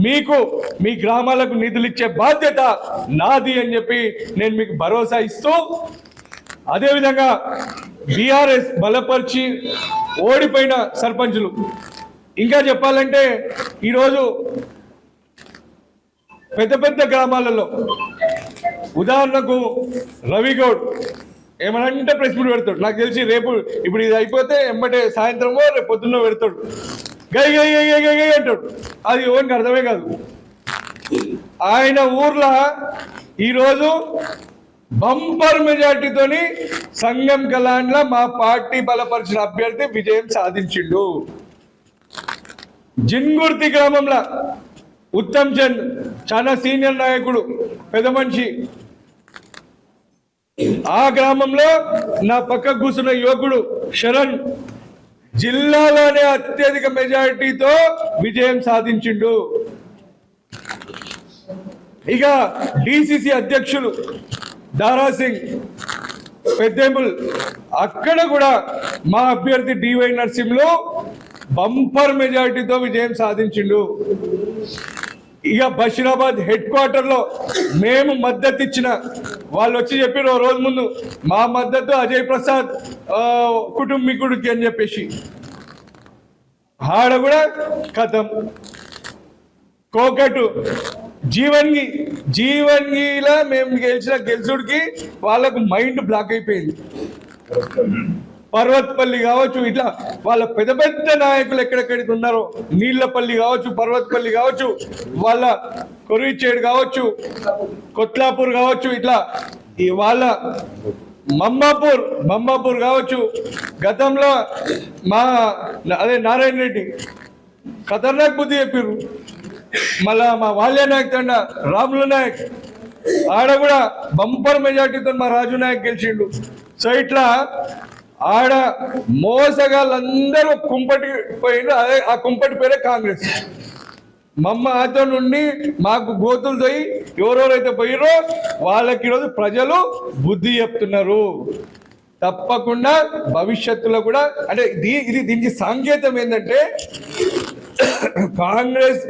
మీకు మీ గ్రామాలకు నిధులు ఇచ్చే బాధ్యత నాది అని చెప్పి నేను మీకు భరోసా ఇస్తూ, అదేవిధంగా బీఆర్ఎస్ బలపరిచి ఓడిపోయిన సర్పంచులు, ఇంకా చెప్పాలంటే ఈరోజు పెద్ద పెద్ద గ్రామాలలో, ఉదాహరణకు రవిగౌడ్ ఏమనంటే ప్రెస్ మీట్ పెడతాడు. నాకు తెలిసి రేపు ఇప్పుడు ఇది అయిపోతే ఎమ్మటే సాయంత్రమో రేపు పొద్దున్నో పెడతాడు. గై గై గై గై గై గై అంటాడు. అది ఓన్కి అర్థమే కాదు. ఆయన ఊర్లో ఈరోజు బంపర్ మెజార్టీతోని సంగం కలాన్లో మా పార్టీ బలపరిచిన అభ్యర్థి విజయం సాధించిండు. జిన్గుర్తి గ్రామంలో ఉత్తమ్ చంద్ చాలా సీనియర్ నాయకుడు, పెద్ద మనిషి, ఆ గ్రామంలో నా పక్క కూర్చున్న యువకుడు శరణ్ జిల్లాలోనే అత్యధిక మెజారిటీతో విజయం సాధించిండు. ఇక డిసిసి అధ్యక్షులు దారాసింగ్ పెద్దేముల్, అక్కడ కూడా మా అభ్యర్థి డివై నర్సింహ్లో బంపర్ మెజారిటీతో విజయం సాధించిండు. ఇక బషీరాబాద్ హెడ్ క్వార్టర్లో మేము మద్దతు ఇచ్చిన వాళ్ళు వచ్చి చెప్పారు ఓ రోజు ముందు, మా మద్దతు అజయ్ ప్రసాద్ కుటుంబీకుడికి అని చెప్పేసి. ఆడ కూడా కథం. కోకటు జీవన్గిలా మేము గెలుచుడికి వాళ్ళకు మైండ్ బ్లాక్ అయిపోయింది. పర్వత్పల్లి కావచ్చు, ఇట్లా వాళ్ళ పెద్ద పెద్ద నాయకులు ఎక్కడెక్కడికి ఉన్నారో, నీళ్లపల్లి కావచ్చు, పర్వత్పల్లి కావచ్చు, వాళ్ళ కొరిచేడు కావచ్చు, కొట్లాపూర్ కావచ్చు, ఇట్లా వాళ్ళ మమ్మాపూర్ కావచ్చు. గతంలో నారాయణ రెడ్డి ఖతర్నాక్ బుద్ధి చెప్పారు. మళ్ళా మా వాల్య నాయక్ తండ రాములు నాయక్, ఆడ కూడా బంపర్ మెజార్టీతో మా రాజు నాయక్ గెలిచిండు. సో ఇట్లా ఆడ మోసగాళ్ళందరూ కుంపటి పోయిండ్రు. అదే ఆ కుంపటి పేరే కాంగ్రెస్. మమ్మతో నుండి మాకు గోతులు పోయి ఎవరెవరైతే పోయిరో వాళ్ళకి ఈరోజు ప్రజలు బుద్ధి చెప్తున్నారు. తప్పకుండా భవిష్యత్తులో కూడా, అంటే దీనికి సంకేతం ఏంటంటే కాంగ్రెస్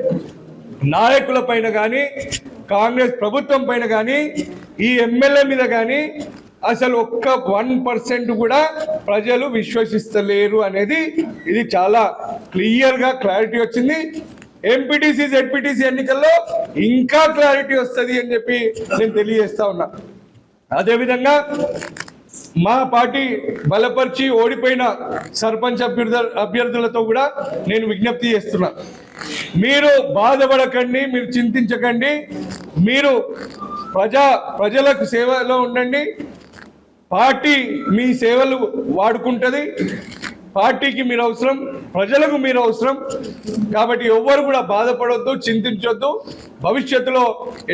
నాయకుల పైన కానీ, కాంగ్రెస్ ప్రభుత్వం పైన కానీ, ఈ ఎమ్మెల్యే మీద కానీ అసలు ఒక్క 1% కూడా ప్రజలు విశ్వసిస్తలేరు అనేది ఇది చాలా క్లియర్గా క్లారిటీ వచ్చింది. ఎంపీటీసీ జెడ్పీటీసీ ఎన్నికల్లో ఇంకా క్లారిటీ వస్తుంది అని చెప్పి నేను తెలియజేస్తా ఉన్నా. అదేవిధంగా మా పార్టీ బలపరిచి ఓడిపోయిన సర్పంచ్ అభ్యర్థులతో కూడా నేను విజ్ఞప్తి చేస్తున్నా. మీరు బాధపడకండి, మీరు చింతించకండి, మీరు ప్రజలకు సేవలో ఉండండి. పార్టీ మీ సేవలు వాడుకుంటుంది. పార్టీకి మీరు అవసరం, ప్రజలకు మీరు అవసరం. కాబట్టి ఎవ్వరు కూడా బాధపడొద్దు, చింతించొద్దు. భవిష్యత్తులో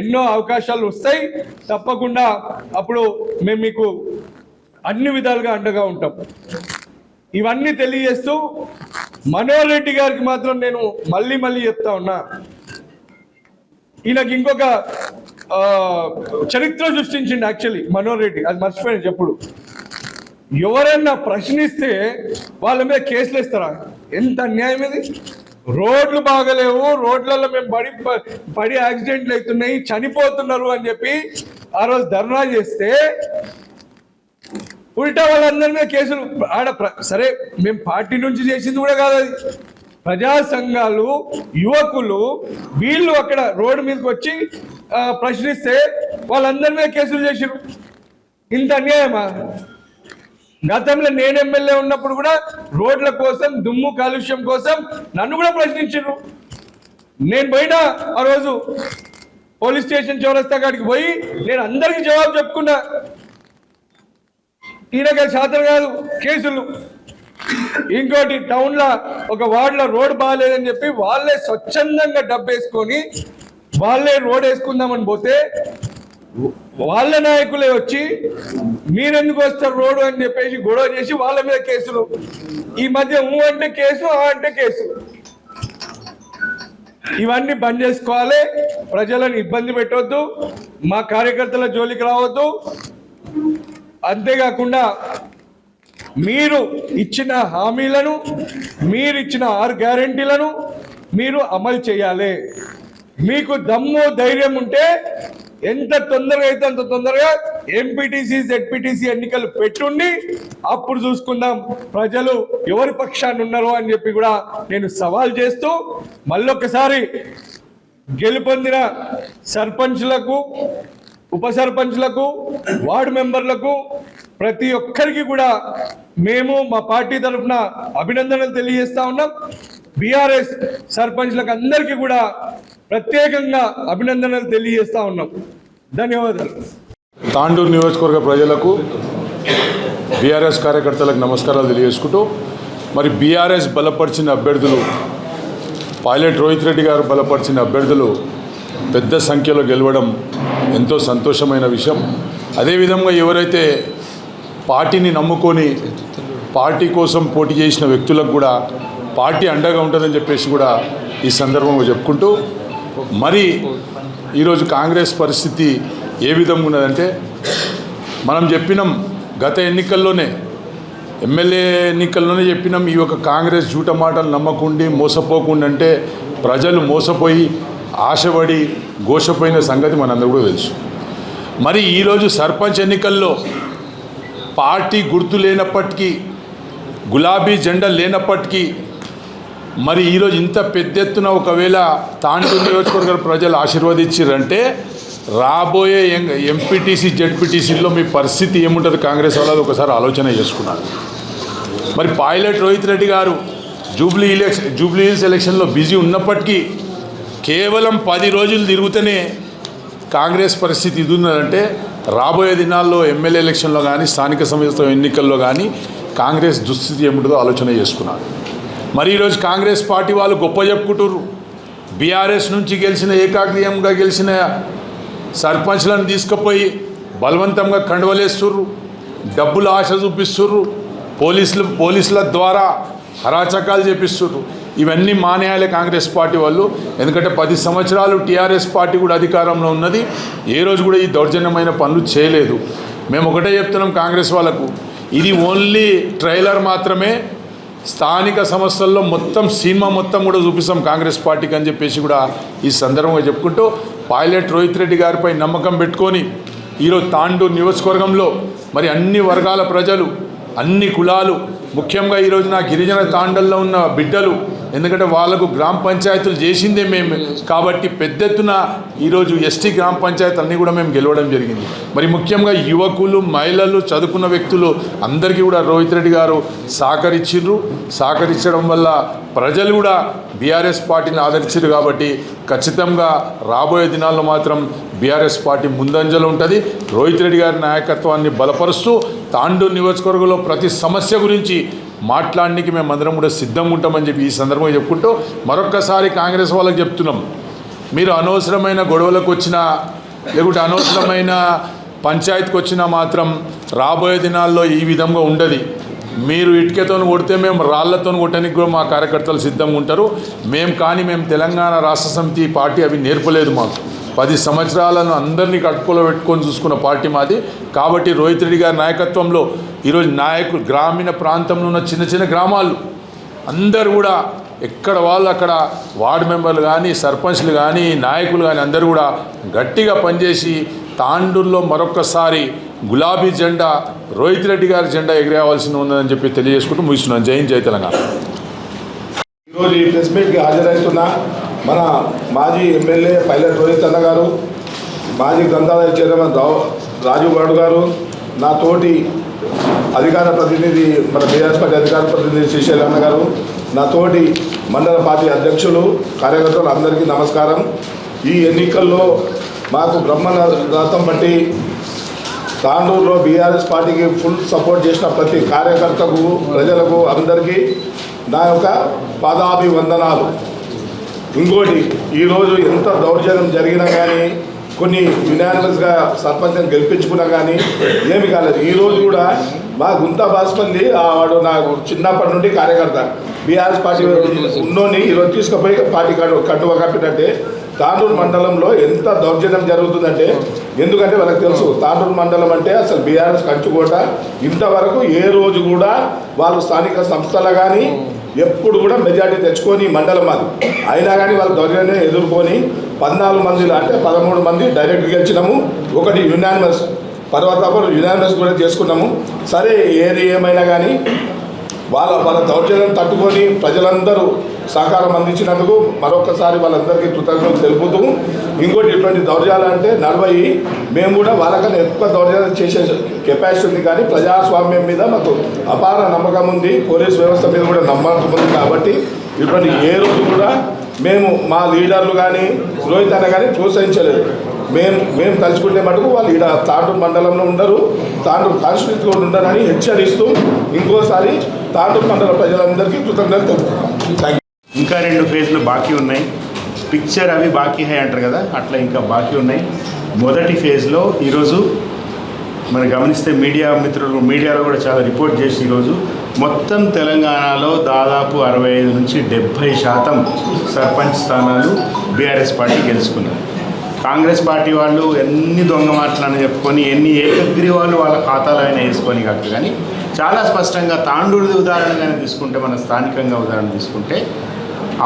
ఎన్నో అవకాశాలు వస్తాయి. తప్పకుండా అప్పుడు మేము మీకు అన్ని విధాలుగా అండగా ఉంటాం. ఇవన్నీ తెలియజేస్తూ మనోహర్ రెడ్డి గారికి మాత్రం నేను మళ్ళీ చెప్తా ఉన్నా, ఈయనకి ఇంకొక చరిత్ర సృష్టించింది యాక్చువల్లీ మనోహర్ రెడ్డి. అది మర్చిపోయాను చెప్పుడు. ఎవరైనా ప్రశ్నిస్తే వాళ్ళ మీద కేసులు ఇస్తారా? ఎంత అన్యాయం ఇది. రోడ్లు బాగలేవు, రోడ్లలో మేము పడి యాక్సిడెంట్లు అవుతున్నాయి, చనిపోతున్నారు అని చెప్పి ఆ రోజు ధర్నా చేస్తే ఉల్టా వాళ్ళందరి మీద కేసులు. సరే మేము పార్టీ నుంచి చేసింది కూడా కాదు, అది ప్రజా సంఘాలు, యువకులు వీళ్ళు అక్కడ రోడ్డు మీదకి వచ్చి ప్రశ్నిస్తే వాళ్ళందరి మీద కేసులు చేసారు. ఇంత అన్యాయమా? గతంలో నేను ఎమ్మెల్యే ఉన్నప్పుడు కూడా రోడ్ల కోసం, దుమ్ము కాలుష్యం కోసం నన్ను కూడా ప్రశ్నించారు. నేను పోయినా ఆ రోజు పోలీస్ స్టేషన్ చౌరస్తా కాడికి పోయి నేను అందరికీ జవాబు చెప్పుకున్నా. ఈయనగా శాతం కాదు కేసులు. ఇంకోటి టౌన్లో ఒక వార్డులో రోడ్ బాగాలేదని చెప్పి వాళ్ళే స్వచ్ఛందంగా డబ్బు వేసుకొని వాళ్ళే రోడ్ వేసుకుందామని పోతే వాళ్ళ నాయకులే వచ్చి మీరెందుకు వస్తారు రోడ్డు అని చెప్పేసి గొడవ చేసి వాళ్ళ మీద కేసులు. ఈ మధ్య అంటే కేసు అంటే కేసు. ఇవన్నీ బంద్ చేసుకోవాలి. ప్రజలను ఇబ్బంది పెట్టవద్దు, మా కార్యకర్తల జోలికి రావద్దు. అంతేకాకుండా మీరు ఇచ్చిన హామీలను, మీరు ఇచ్చిన 6 గ్యారెంటీలను మీరు అమలు చేయాలి. మీకు దమ్ము ధైర్యం ఉంటే ఎంత తొందరగా అయితే అంత తొందరగా ఎంపీటీసీ జెడ్పీటీసీ ఎన్నికలు పెట్టుండి అప్పుడు చూసుకుందాం ప్రజలు ఎవరి పక్షాన్ని ఉన్నారో అని చెప్పి కూడా నేను సవాల్ చేస్తూ మళ్ళొకసారి గెలుపొందిన సర్పంచ్లకు, ఉప సర్పంచ్లకు, వార్డు మెంబర్లకు ప్రతి ఒక్కరికి కూడా మేము మా పార్టీ తరఫున అభినందనలు తెలియజేస్తా ఉన్నాం. బీఆర్ఎస్ సర్పంచ్లకు అందరికీ కూడా ప్రత్యేకంగా అభినందనలు తెలియజేస్తా ఉన్నాం. ధన్యవాదాలు. తాండూరు నియోజకవర్గ ప్రజలకు, బీఆర్ఎస్ కార్యకర్తలకు నమస్కారాలు తెలియజేసుకుంటూ, మరి బీఆర్ఎస్ బలపరిచిన అభ్యర్థులు, పైలట్ రోహిత్ రెడ్డి గారు బలపరిచిన అభ్యర్థులు పెద్ద సంఖ్యలో గెలవడం ఎంతో సంతోషమైన విషయం. అదేవిధంగా ఎవరైతే పార్టీని నమ్ముకొని పార్టీ కోసం పోటీ చేసిన వ్యక్తులకు కూడా పార్టీ అండగా ఉంటుందని చెప్పేసి కూడా ఈ సందర్భంగా చెప్పుకుంటూ, మరి ఈరోజు కాంగ్రెస్ పరిస్థితి ఏ విధంగా ఉన్నదంటే, మనం చెప్పినాం గత ఎన్నికల్లోనే, ఎమ్మెల్యే ఎన్నికల్లోనే చెప్పినాం, ఈ యొక్క కాంగ్రెస్ జూట మాటలు నమ్మకుండి మోసపోకుండా అంటే ప్రజలు మోసపోయి ఆశపడి ఘోషపోయిన సంగతి మనందరూ కూడా తెలుసు. మరి ఈరోజు సర్పంచ్ ఎన్నికల్లో పార్టీ గుర్తు లేనప్పటికీ, గులాబీ జెండా లేనప్పటికీ, మరి ఈరోజు ఇంత పెద్ద ఎత్తున ఒకవేళ తాండూరు నియోజకవర్గ ప్రజలు ఆశీర్వదించారంటే రాబోయే ఎంపీటీసీ జెడ్పీటీసీలో మీ పరిస్థితి ఏముంటుంది కాంగ్రెస్ వాళ్ళది ఒకసారి ఆలోచన చేసుకున్నారు. మరి పైలట్ రోహిత్ రెడ్డి గారు జూబ్లీ హిల్స్ ఎలక్షన్లో బిజీ ఉన్నప్పటికీ కేవలం 10 రోజులు తిరుగుతూనే కాంగ్రెస్ పరిస్థితి ఇది ఉన్నదంటే రాబోయే దినాల్లో ఎమ్మెల్యే ఎలక్షన్లో కానీ స్థానిక సంస్థల ఎన్నికల్లో కానీ కాంగ్రెస్ దుస్థితి ఏముంటుందో ఆలోచన చేసుకున్నారు. మరి ఈరోజు కాంగ్రెస్ పార్టీ వాళ్ళు గొప్ప చెప్పుకుంటుర్రు. బీఆర్ఎస్ నుంచి గెలిచిన, ఏకాగ్రీయంగా గెలిచిన సర్పంచ్లను తీసుకుపోయి బలవంతంగా కండువలేస్తుర్రు, డబ్బులు ఆశ చూపిస్తుర్రు, పోలీసుల ద్వారా అరాచకాలు చేపిస్తుర్రు. ఇవన్నీ మానేయాలి కాంగ్రెస్ పార్టీ వాళ్ళు. ఎందుకంటే 10 సంవత్సరాలు టీఆర్ఎస్ పార్టీ కూడా అధికారంలో ఉన్నది, ఏ రోజు కూడా ఈ దౌర్జన్యమైన పనులు చేయలేదు. మేము ఒకటే చెప్తున్నాం కాంగ్రెస్ వాళ్ళకు, ఇది ఓన్లీ ట్రైలర్ మాత్రమే. స్థానిక సంస్థల్లో మొత్తం సినిమా మొత్తం కూడా చూపిస్తాం కాంగ్రెస్ పార్టీకి అని చెప్పేసి కూడా ఈ సందర్భంగా చెప్పుకుంటూ, పైలట్ రోహిత్ రెడ్డి గారిపై నమ్మకం పెట్టుకొని ఈరోజు తాండూరు నియోజకవర్గంలో మరి అన్ని వర్గాల ప్రజలు, అన్ని కులాలు, ముఖ్యంగా ఈరోజు నా గిరిజన తాండల్లో ఉన్న బిడ్డలు, ఎందుకంటే వాళ్ళకు గ్రామ పంచాయతీలు చేసిందే మేము కాబట్టి పెద్ద ఎత్తున ఈరోజు ఎస్టీ గ్రామ పంచాయతీ అన్నీ కూడా మేము గెలవడం జరిగింది. మరి ముఖ్యంగా యువకులు, మహిళలు, చదువుకున్న వ్యక్తులు అందరికీ కూడా రోహిత్ రెడ్డి గారు సహకరించడం వల్ల ప్రజలు కూడా బీఆర్ఎస్ పార్టీని ఆదరించారు. కాబట్టి ఖచ్చితంగా రాబోయే దినాల్లో మాత్రం బీఆర్ఎస్ పార్టీ ముందంజలో ఉంటుంది. రోహిత్ రెడ్డి గారి నాయకత్వాన్ని బలపరుస్తూ తాండూరు నియోజకవర్గంలో ప్రతి సమస్య గురించి మాట్లాడడానికి మేమందరం కూడా సిద్ధంగా ఉంటామని చెప్పి ఈ సందర్భంగా చెప్పుకుంటూ, మరొక్కసారి కాంగ్రెస్ వాళ్ళకి చెప్తున్నాం, మీరు అనవసరమైన గొడవలకు వచ్చినా లేకుంటే అనవసరమైన పంచాయతీకి వచ్చినా మాత్రం రాబోయే దినాల్లో ఈ విధంగా ఉండదు. మీరు ఇటుకతో కొడితే మేము రాళ్లతో కొట్టడానికి కూడా మా కార్యకర్తలు సిద్ధంగా ఉంటారు. మేము తెలంగాణ రాష్ట్ర సమితి పార్టీ అవి నేర్పలేదు. మాకు 10 సంవత్సరాలను అందరినీ కట్టుకోలో పెట్టుకొని చూసుకున్న పార్టీ మాది. కాబట్టి రోహిత్ రెడ్డి గారి నాయకత్వంలో ఈరోజు నాయకులు, గ్రామీణ ప్రాంతంలో ఉన్న చిన్న చిన్న గ్రామాలు అందరూ కూడా ఎక్కడ వాళ్ళు అక్కడ వార్డు మెంబర్లు కానీ, సర్పంచ్లు కానీ, నాయకులు కానీ అందరూ కూడా గట్టిగా పనిచేసి తాండూరులో మరొక్కసారి గులాబీ జెండా, రోహిత్ రెడ్డి గారి జెండా ఎగిరేవాల్సి ఉన్నదని చెప్పి తెలియజేసుకుంటూ ముగిస్తున్నాను. జై హింద్, జై తెలంగాణ. ఈరోజు ఈ ప్రెస్ మీట్కి హాజరవుతున్న మన మాజీ ఎమ్మెల్యే పైలట్ రోహిత్ అన్న గారు, మాజీ గ్రంథాలయ చైర్మన్ రాజు గౌడ్ గారు, నా తోటి అధికార ప్రతినిధి మన బీఆర్ఎస్ పార్టీ అధికార ప్రతినిధి శ్రీశైల్ అన్న గారు, నా తోటి మండల పార్టీ అధ్యక్షులు కార్యకర్తలు అందరికీ నమస్కారం. ఈ ఎన్నికల్లో మాకు బ్రహ్మరథం బట్టి తాండూరులో బీఆర్ఎస్ పార్టీకి ఫుల్ సపోర్ట్ చేసిన ప్రతి కార్యకర్తకు, ప్రజలకు అందరికీ నా యొక్క పాదాభివందనాలు. ఇంకోటి, ఈరోజు ఎంత దౌర్జన్యం జరిగినా కానీ, కొన్ని యునానిమస్గా సర్పంచ్ని గెలిపించుకున్నా కానీ ఏమి కాలేదు. ఈరోజు కూడా మా గుంతా బాస్పల్లి వాడు నాకు చిన్నప్పటి నుండి కార్యకర్త, బీఆర్ఎస్ పార్టీ ఉన్నోని ఈరోజు తీసుకుపోయి పార్టీ కట్టువ కప్పినట్టే తాండూరు మండలంలో ఎంత దౌర్జన్యం జరుగుతుందంటే, ఎందుకంటే వాళ్ళకి తెలుసు తాండూరు మండలం అంటే అసలు బీఆర్ఎస్ కంచుకోట. ఇంతవరకు ఏ రోజు కూడా వాళ్ళు స్థానిక సంస్థలు కానీ ఎప్పుడు కూడా మెజార్టీ తెచ్చుకొని మండలం అది అయినా కానీ వాళ్ళు దౌర్జన్యం ఎదుర్కొని 14 మందిలో అంటే 13 మంది డైరెక్ట్ గెలిచినాము, ఒకటి యునానిమస్, తర్వాత యునానిమస్ కూడా చేసుకున్నాము. సరే, ఏది ఏమైనా కానీ వాళ్ళ దౌర్జన్యం తట్టుకొని ప్రజలందరూ సహకారం అందించినందుకు మరొకసారి వాళ్ళందరికీ కృతజ్ఞతలు తెలుపుతూ, ఇంకోటి ఇటువంటి దౌర్జన్యాలు అంటే నడవయి మేము కూడా వాళ్ళకన్నా ఎక్కువ దౌర్జన్యం చేసే కెపాసిటీ ఉంది. కానీ ప్రజాస్వామ్యం మీద మాకు అపార నమ్మకం ఉంది, పోలీస్ వ్యవస్థ మీద కూడా నమ్మకం ఉంది. కాబట్టి ఇటువంటి ఏ రోజు కూడా మేము మా లీడర్లు కానీ రోహిత్ అన్న కానీ ప్రోత్సహించలేదు. మేము తలుచుకుంటే మటుకు వాళ్ళు ఇక్కడ తాండూరు మండలంలో ఉండరు, తాండూరు కాన్స్టిట్యూన్సీలో ఉండరని హెచ్చరిస్తూ ఇంకోసారి తాండూరు మండల ప్రజలందరికీ కృతజ్ఞతలు తెలుపుతున్నాం. ఇంకా 2 ఫేజ్లు బాకీ ఉన్నాయి. పిక్చర్ అవి బాకీ హై అంటారు కదా, అట్లా ఇంకా బాకీ ఉన్నాయి. మొదటి ఫేజ్లో ఈరోజు మనం గమనిస్తే మీడియాలో కూడా చాలా రిపోర్ట్ చేసి ఈరోజు మొత్తం తెలంగాణలో దాదాపు 65 నుంచి 70% సర్పంచ్ స్థానాలు బీఆర్ఎస్ పార్టీ గెలుచుకున్నారు. కాంగ్రెస్ పార్టీ వాళ్ళు ఎన్ని దొంగ మాటలని చెప్పుకొని ఎన్ని ఏకగ్రీవాలు వాళ్ళ ఖాతాలో అయినా వేసుకొని కాదు, కానీ చాలా స్పష్టంగా తాండూరు ఉదాహరణగానే తీసుకుంటే, మన స్థానికంగా ఉదాహరణ తీసుకుంటే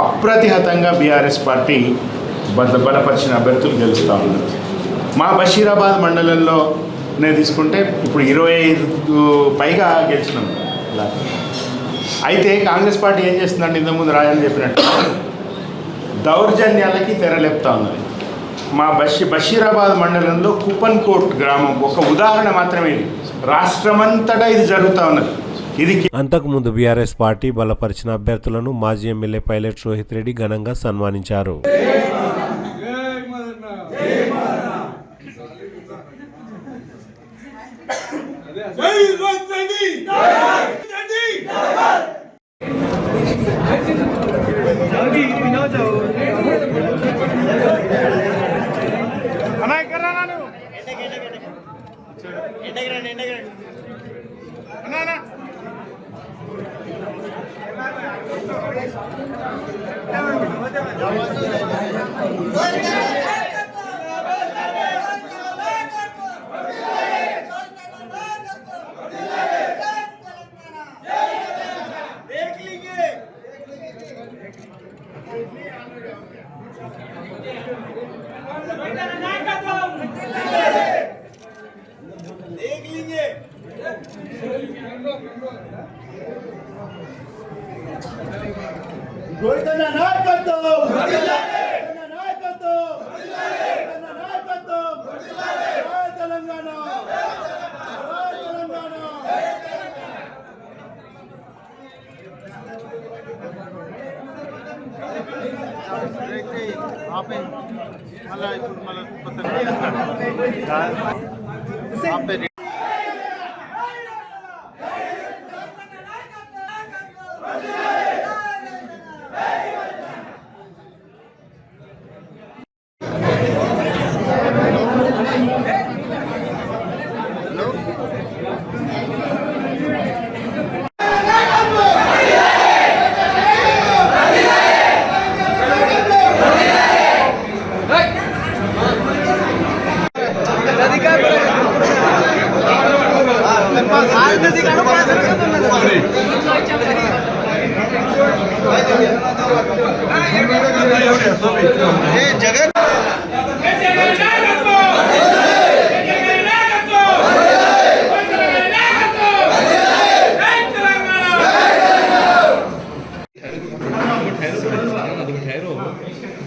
అప్రతిహతంగా బీఆర్ఎస్ పార్టీ బలపరిచిన అభ్యర్థులు గెలుస్తూ ఉన్నారు. మా బషీరాబాద్ మండలంలో నేను తీసుకుంటే ఇప్పుడు 25 పైగా గెలిచినాం. అయితే కాంగ్రెస్ పార్టీ ఏం చేస్తుందంటే, ఇంతకుముందు రాజని చెప్పినట్టు దౌర్జన్యాలకి తెరలేపుతా ఉన్నది. మా బషీరాబాద్ మండలంలో కుపన్కోట్ గ్రామం ఒక ఉదాహరణ మాత్రమే. ఇది రాష్ట్రమంతటా ఇది జరుగుతూ ఉన్నది. ఇది అంతకుముందు బీఆర్ఎస్ పార్టీ బలపరిచిన అభ్యర్థులను మాజీ ఎమ్మెల్యే పైలట్ రోహిత్ రెడ్డి ఘనంగా సన్మానించారు.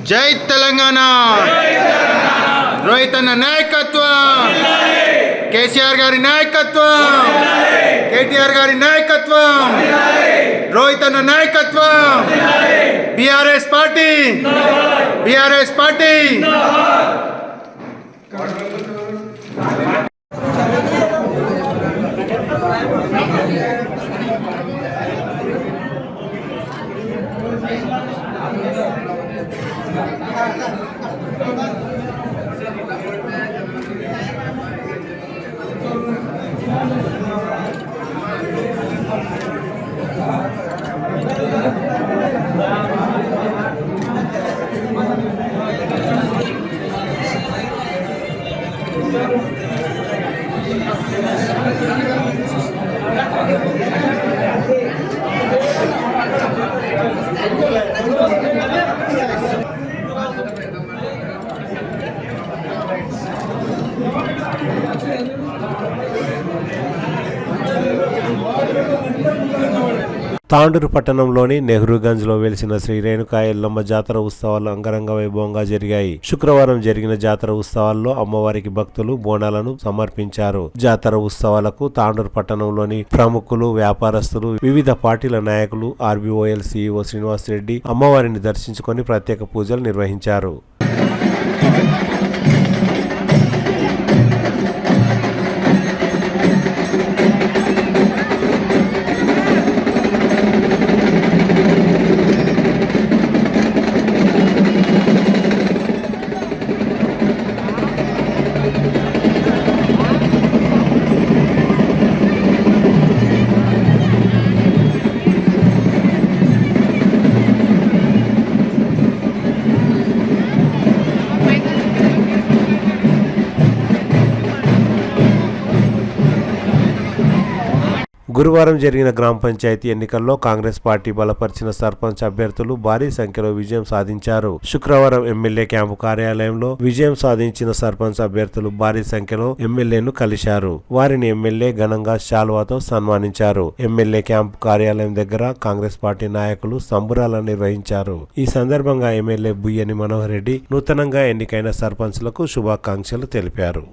జై తెలంగాణ, రోహిత్ అన్న నాయకత్వం, కేసీఆర్ గారి నాయకత్వం, కేటీఆర్ గారి నాయకత్వం, రోహిత్ అన్న నాయకత్వం, BRS party, BRS party. Tandur పట్టణంలోని నెహ్రూగంజ్లో వెలిసిన శ్రీ రేణుకా ఎల్లమ్మ జాతర ఉత్సవాలు అంగరంగ వైభవంగా జరిగాయి. శుక్రవారం జరిగిన జాతర ఉత్సవాల్లో అమ్మవారికి భక్తులు బోనాలను సమర్పించారు. జాతర ఉత్సవాలకు తాండూరు పట్టణంలోని ప్రముఖులు, వ్యాపారస్తులు, వివిధ పార్టీల నాయకులు, ఆర్బీఓఎల్ సీఈఓ శ్రీనివాస్ రెడ్డి అమ్మవారిని దర్శించుకొని ప్రత్యేక పూజలు నిర్వహించారు. గురువారం జరిగిన గ్రామ పంచాయతీ ఎన్నికల్లో కాంగ్రెస్ పార్టీ బలపరిచిన సర్పంచ్ అభ్యర్థులు భారీ సంఖ్యలో విజయం సాధించారు. శుక్రవారం ఎమ్మెల్యే క్యాంపు కార్యాలయంలో విజయం సాధించిన సర్పంచ్ అభ్యర్థులు భారీ సంఖ్యలో ఎమ్మెల్యేను కలిశారు. వారిని ఎమ్మెల్యే ఘనంగా శాలువాతో సన్మానించారు. ఎమ్మెల్యే క్యాంపు కార్యాలయం దగ్గర కాంగ్రెస్ పార్టీ నాయకులు సంబురాలను నిర్వహించారు. ఈ సందర్భంగా ఎమ్మెల్యే బుయ్యని మనోహర్ రెడ్డి నూతనంగా ఎన్నికైన సర్పంచ్లకు శుభాకాంక్షలు తెలిపారు.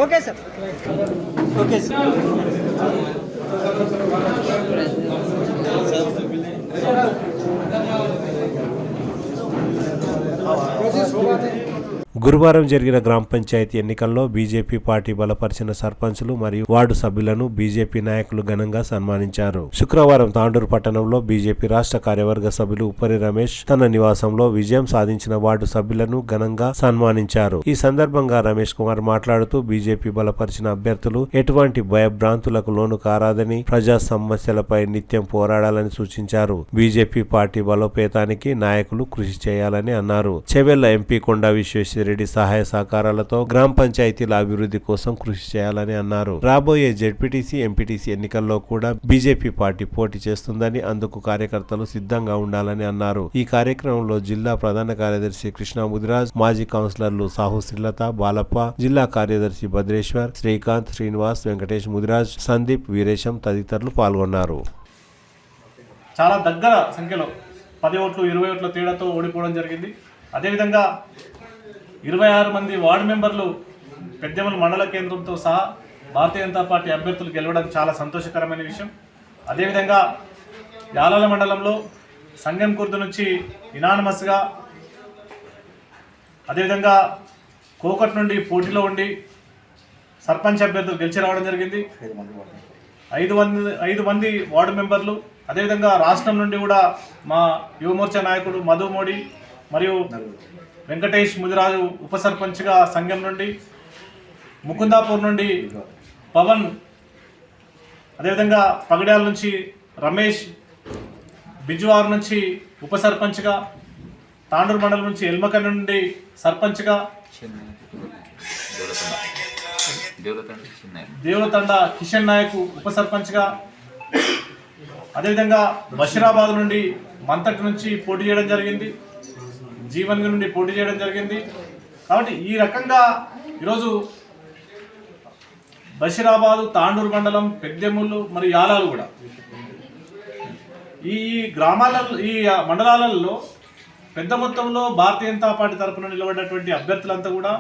Okay sir, okay sir. గురువారం జరిగిన గ్రామ పంచాయతీ ఎన్నికల్లో బీజేపీ పార్టీ బలపరిచిన సర్పంచులు మరియు వార్డు సభ్యులను బీజేపీ నాయకులు ఘనంగా సన్మానించారు. శుక్రవారం తాండూరు పట్టణంలో బీజేపీ రాష్ట్ర కార్యవర్గ సభ్యులు ఉపరి రమేష్ తన నివాసంలో విజయం సాధించిన వార్డు సభ్యులను ఘనంగా సన్మానించారు. ఈ సందర్భంగా రమేష్ కుమార్ మాట్లాడుతూ బీజేపీ బలపరిచిన అభ్యర్థులు ఎటువంటి భయభ్రాంతులకు లోను కారాదని, ప్రజా సమస్యలపై నిత్యం పోరాడాలని సూచించారు. బీజేపీ పార్టీ బలోపేతానికి నాయకులు కృషి చేయాలని అన్నారు. చెవెళ్ల ఎంపీ కొండా విశ్వేశ్వర రెడ్డి సహాయ సహకారాలతో గ్రామ పంచాయతీల అభివృద్ధి కోసం కృషి చేయాలని అన్నారు. రాబోయే జెడ్పీటీసీ, ఎంపీటీసీ ఎన్నికల్లో కూడా బీజేపీ పార్టీ పోటీ చేస్తుందని, అందుకు కార్యకర్తలు సిద్ధంగా ఉండాలని అన్నారు. ఈ కార్యక్రమంలో జిల్లా ప్రధాన కార్యదర్శి కృష్ణ ముదిరాజ్, మాజీ కౌన్సిలర్లు సాహు శ్రీలత, బాలప్ప, జిల్లా కార్యదర్శి భద్రేశ్వర్, శ్రీకాంత్, శ్రీనివాస్, వెంకటేష్, ముదిరాజ్, సందీప్, వీరేశం తదితరులు పాల్గొన్నారు. చాలా దగ్గర సంఖ్యలో 10 ఓట్లు 20 ఓట్ల తేడాతో ఓడిపోవడం జరిగింది. అదేవిధంగా 26 మంది వార్డు మెంబర్లు పెద్దెమల మండల కేంద్రంతో సహా భారతీయ జనతా పార్టీ అభ్యర్థులు గెలవడం చాలా సంతోషకరమైన విషయం. అదేవిధంగా యాలాల మండలంలో సంగం కుర్దు నుంచి ఇనానమస్గా, అదేవిధంగా కోకట్ నుండి పోటీలో ఉండి సర్పంచ్ అభ్యర్థులు గెలిచి రావడం జరిగింది. 5 మంది వార్డు మెంబర్లు, అదేవిధంగా రాష్ట్రం నుండి కూడా మా యువమోర్చా నాయకుడు మధు మోడీ మరియు వెంకటేష్ ముదిరాజు ఉప సర్పంచ్గా సంఘం నుండి, ముకుందాపూర్ నుండి పవన్, అదేవిధంగా పగడ్యాల నుంచి రమేష్, బిజ్వార్ నుంచి ఉప సర్పంచ్గా, తాండూరు మండలం నుంచి ఎల్మక నుండి సర్పంచ్గా, దేవులతండ కిషన్ నాయక్ ఉప సర్పంచ్గా, అదేవిధంగా బషీరాబాద్ నుండి మంతటి నుంచి పోటీ చేయడం జరిగింది, జీవన్ నుండి పోటీ చేయడం జరిగింది. కాబట్టి ఈ రకంగా ఈరోజు బషీరాబాదు, తాండూరు మండలం, పెద్దెముళ్ళు మరియు యాలాలు కూడా. ఈ గ్రామాలలో, ఈ మండలాలలో పెద్ద మొత్తంలో భారతీయ జనతా పార్టీ తరఫున నిలబడినటువంటి అభ్యర్థులంతా కూడా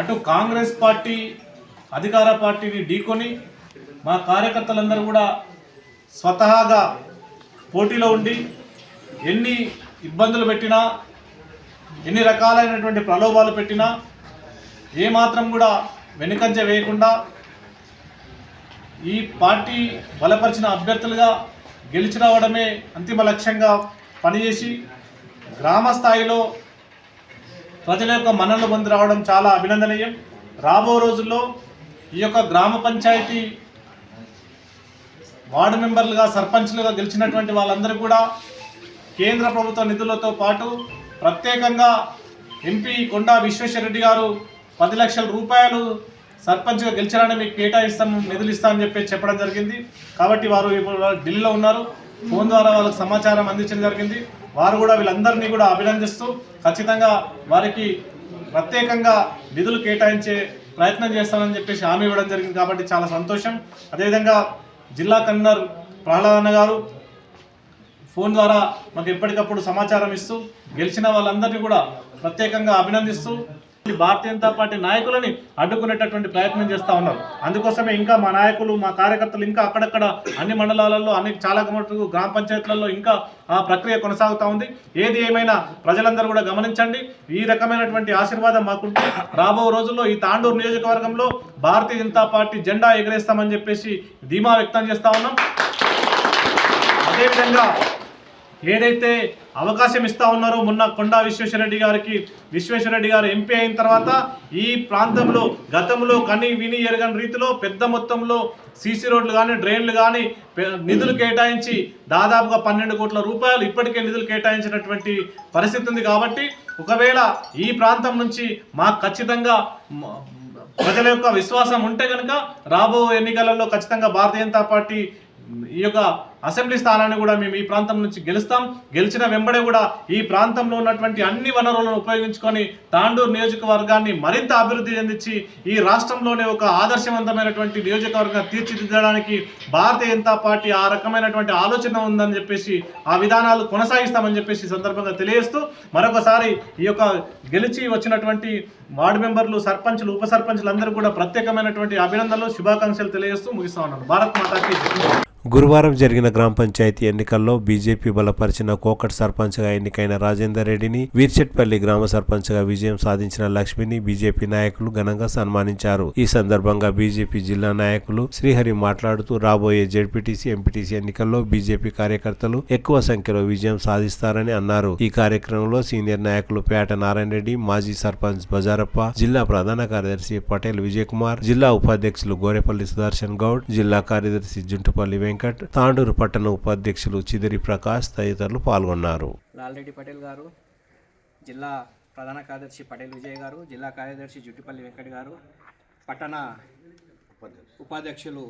అటు కాంగ్రెస్ పార్టీ అధికార పార్టీని ఢీకొని మా కార్యకర్తలందరూ కూడా స్వతహాగా పోటీలో ఉండి ఎన్ని ఇబ్బందులు పెట్టినా, ఎన్ని రకాలైనటువంటి ప్రలోభాలు పెట్టినా ఏమాత్రం కూడా వెనుకంజ వేయకుండా ఈ పార్టీ బలపరిచిన అభ్యర్థులుగా గెలిచి రావడమే అంతిమ లక్ష్యంగా పనిచేసి గ్రామ స్థాయిలో ప్రజల యొక్క మన్ననలు పొంది రావడం చాలా అభినందనీయం. రాబో రోజుల్లో ఈ యొక్క గ్రామ పంచాయతీ వార్డు మెంబర్లుగా, సర్పంచ్లుగా గెలిచినటువంటి వాళ్ళందరూ కూడా కేంద్ర ప్రభుత్వ నిధులతో పాటు ప్రత్యేకంగా ఎంపీ కొండా విశ్వేశ్వరరెడ్డి గారు 10 లక్షల రూపాయలు సర్పంచ్గా గెలిచారని మీకు కేటాయిస్తాం, నిధులు ఇస్తామని చెప్పడం జరిగింది. కాబట్టి వారు ఇప్పుడు ఢిల్లీలో ఉన్నారు. ఫోన్ ద్వారా వాళ్ళకి సమాచారం అందించడం జరిగింది. వారు కూడా వీళ్ళందరినీ కూడా అభినందిస్తూ ఖచ్చితంగా వారికి ప్రత్యేకంగా నిధులు కేటాయించే ప్రయత్నం చేస్తామని చెప్పేసి హామీ ఇవ్వడం జరిగింది. కాబట్టి చాలా సంతోషం. అదేవిధంగా జిల్లా కన్వీనర్ ప్రహ్లాదన్న గారు ఫోన్ ద్వారా మాకు ఎప్పటికప్పుడు సమాచారం ఇస్తూ గెలిచిన వాళ్ళందరినీ కూడా ప్రత్యేకంగా అభినందిస్తూ భారతీయ జనతా పార్టీ నాయకులని అడ్డుకునేటటువంటి ప్రయత్నం చేస్తూ ఉన్నారు. అందుకోసమే ఇంకా మా నాయకులు, మా కార్యకర్తలు ఇంకా అక్కడక్కడ అన్ని మండలాలలో, చాలా మటుకు గ్రామ పంచాయతీలలో ఇంకా ఆ ప్రక్రియ కొనసాగుతూ ఉంది. ఏది ఏమైనా ప్రజలందరూ కూడా గమనించండి. ఈ రకమైనటువంటి ఆశీర్వాదం మాకుంటే రాబో రోజుల్లో ఈ తాండూరు నియోజకవర్గంలో భారతీయ జనతా పార్టీ జెండా ఎగరేస్తామని చెప్పేసి ధీమా వ్యక్తం చేస్తూ ఉన్నాం. అదేవిధంగా ఏదైతే అవకాశం ఇస్తూ ఉన్నారో మొన్న కొండా విశ్వేశ్వరరెడ్డి గారు ఎంపీ అయిన తర్వాత ఈ ప్రాంతంలో గతంలో కని విని ఎరగని రీతిలో పెద్ద మొత్తంలో సీసీ రోడ్లు కానీ, డ్రైన్లు కానీ నిధులు కేటాయించి దాదాపుగా 12 కోట్ల రూపాయలు ఇప్పటికే నిధులు కేటాయించినటువంటి పరిస్థితి ఉంది. కాబట్టి ఒకవేళ ఈ ప్రాంతం నుంచి మాకు ఖచ్చితంగా ప్రజల యొక్క విశ్వాసం ఉంటే కనుక రాబో ఎన్నికలలో ఖచ్చితంగా భారతీయ జనతా పార్టీ ఈ యొక్క అసెంబ్లీ స్థానాన్ని కూడా మేము ఈ ప్రాంతం నుంచి గెలుస్తాం. గెలిచిన వెంబడే కూడా ఈ ప్రాంతంలో ఉన్నటువంటి అన్ని వనరులను ఉపయోగించుకొని తాండూరు నియోజకవర్గాన్ని మరింత అభివృద్ధి చెందించి ఈ రాష్ట్రంలోనే ఒక ఆదర్శవంతమైనటువంటి నియోజకవర్గం తీర్చిదిద్దడానికి భారతీయ జనతా పార్టీ ఆ రకమైనటువంటి ఆలోచన ఉందని చెప్పేసి ఆ విధానాలు కొనసాగిస్తామని చెప్పేసి సందర్భంగా తెలియజేస్తూ మరొకసారి ఈ యొక్క గెలిచి వచ్చినటువంటి వార్డు మెంబర్లు, సర్పంచులు, ఉప సర్పంచులు అందరూ కూడా ప్రత్యేకమైనటువంటి అభినందనలు, శుభాకాంక్షలు తెలియజేస్తూ ముగిస్తా ఉన్నాను. భారత్ మాతాకి జై. గురువారం జరిగిన గ్రామ పంచాయతీ ఎన్నికల్లో బీజేపీ బలపరిచిన కోకట్ సర్పంచ్గా ఎన్నికైన రాజేందర్ రెడ్డిని, వీర్చెట్పల్లి గ్రామ సర్పంచ్గా విజయం సాధించిన లక్ష్మిని బీజేపీ నాయకులు ఘనంగా సన్మానించారు. ఈ సందర్భంగా బీజేపీ జిల్లా నాయకులు శ్రీహరి మాట్లాడుతూ రాబోయే జెడ్పీటీసీ, ఎంపీటీసీ ఎన్నికల్లో బీజేపీ కార్యకర్తలు ఎక్కువ సంఖ్యలో విజయం సాధిస్తారని అన్నారు. ఈ కార్యక్రమంలో సీనియర్ నాయకులు పేట నారాయణ రెడ్డి, మాజీ సర్పంచ్ బజారప్ప, జిల్లా ప్రధాన కార్యదర్శి పటేల్ విజయ్ కుమార్, జిల్లా ఉపాధ్యక్షులు గోరెపల్లి సుదర్శన్ గౌడ్, జిల్లా కార్యదర్శి జుంటుపల్లి వెంకట్, తాండూరు పట్టణ ఉపాధ్యక్షులు చిదిరి ప్రకాష్ తదితరులు పాల్గొన్నారు. లాల్రెడ్డి పటేల్ గారు, జిల్లా ప్రధాన కార్యదర్శి పటేల్ విజయ్ గారు, జిల్లా కార్యదర్శి జుట్టుపల్లి వెంకట్ గారు, పట్టణ ఉపాధ్యక్షులు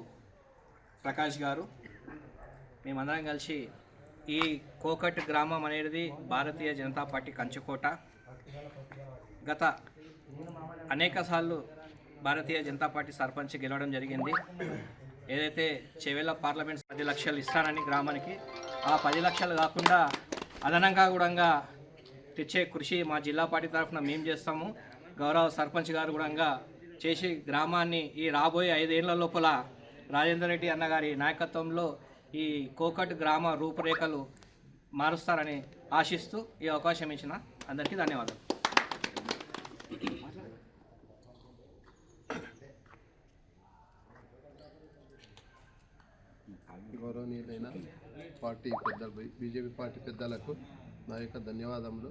ప్రకాష్ గారు, మేమందరం కలిసి ఈ కోకట్ గ్రామం అనేది భారతీయ జనతా పార్టీ కంచుకోట. గత అనేక సార్లు భారతీయ జనతా పార్టీ సర్పంచ్ గెలవడం జరిగింది. ఏదైతే చెవేల పార్లమెంట్ 10 లక్షలు ఇస్తానని గ్రామానికి, ఆ 10 లక్షలు కాకుండా అదనంగా కూడా తెచ్చే కృషి మా జిల్లా పార్టీ తరఫున మేము చేస్తాము. గౌరవ సర్పంచ్ గారు కూడా చేసి గ్రామాన్ని ఈ రాబోయే 5 ఏళ్ల లోపల రాజేందర్ రెడ్డి అన్నగారి నాయకత్వంలో ఈ కోకట్ గ్రామ రూపురేఖలు మారుస్తారని ఆశిస్తూ ఈ అవకాశం ఇచ్చిన అందరికీ ధన్యవాదాలు. గౌరవనీయులైన పార్టీ పెద్దలు, బీజేపీ పార్టీ పెద్దలకు నా యొక్క ధన్యవాదములు.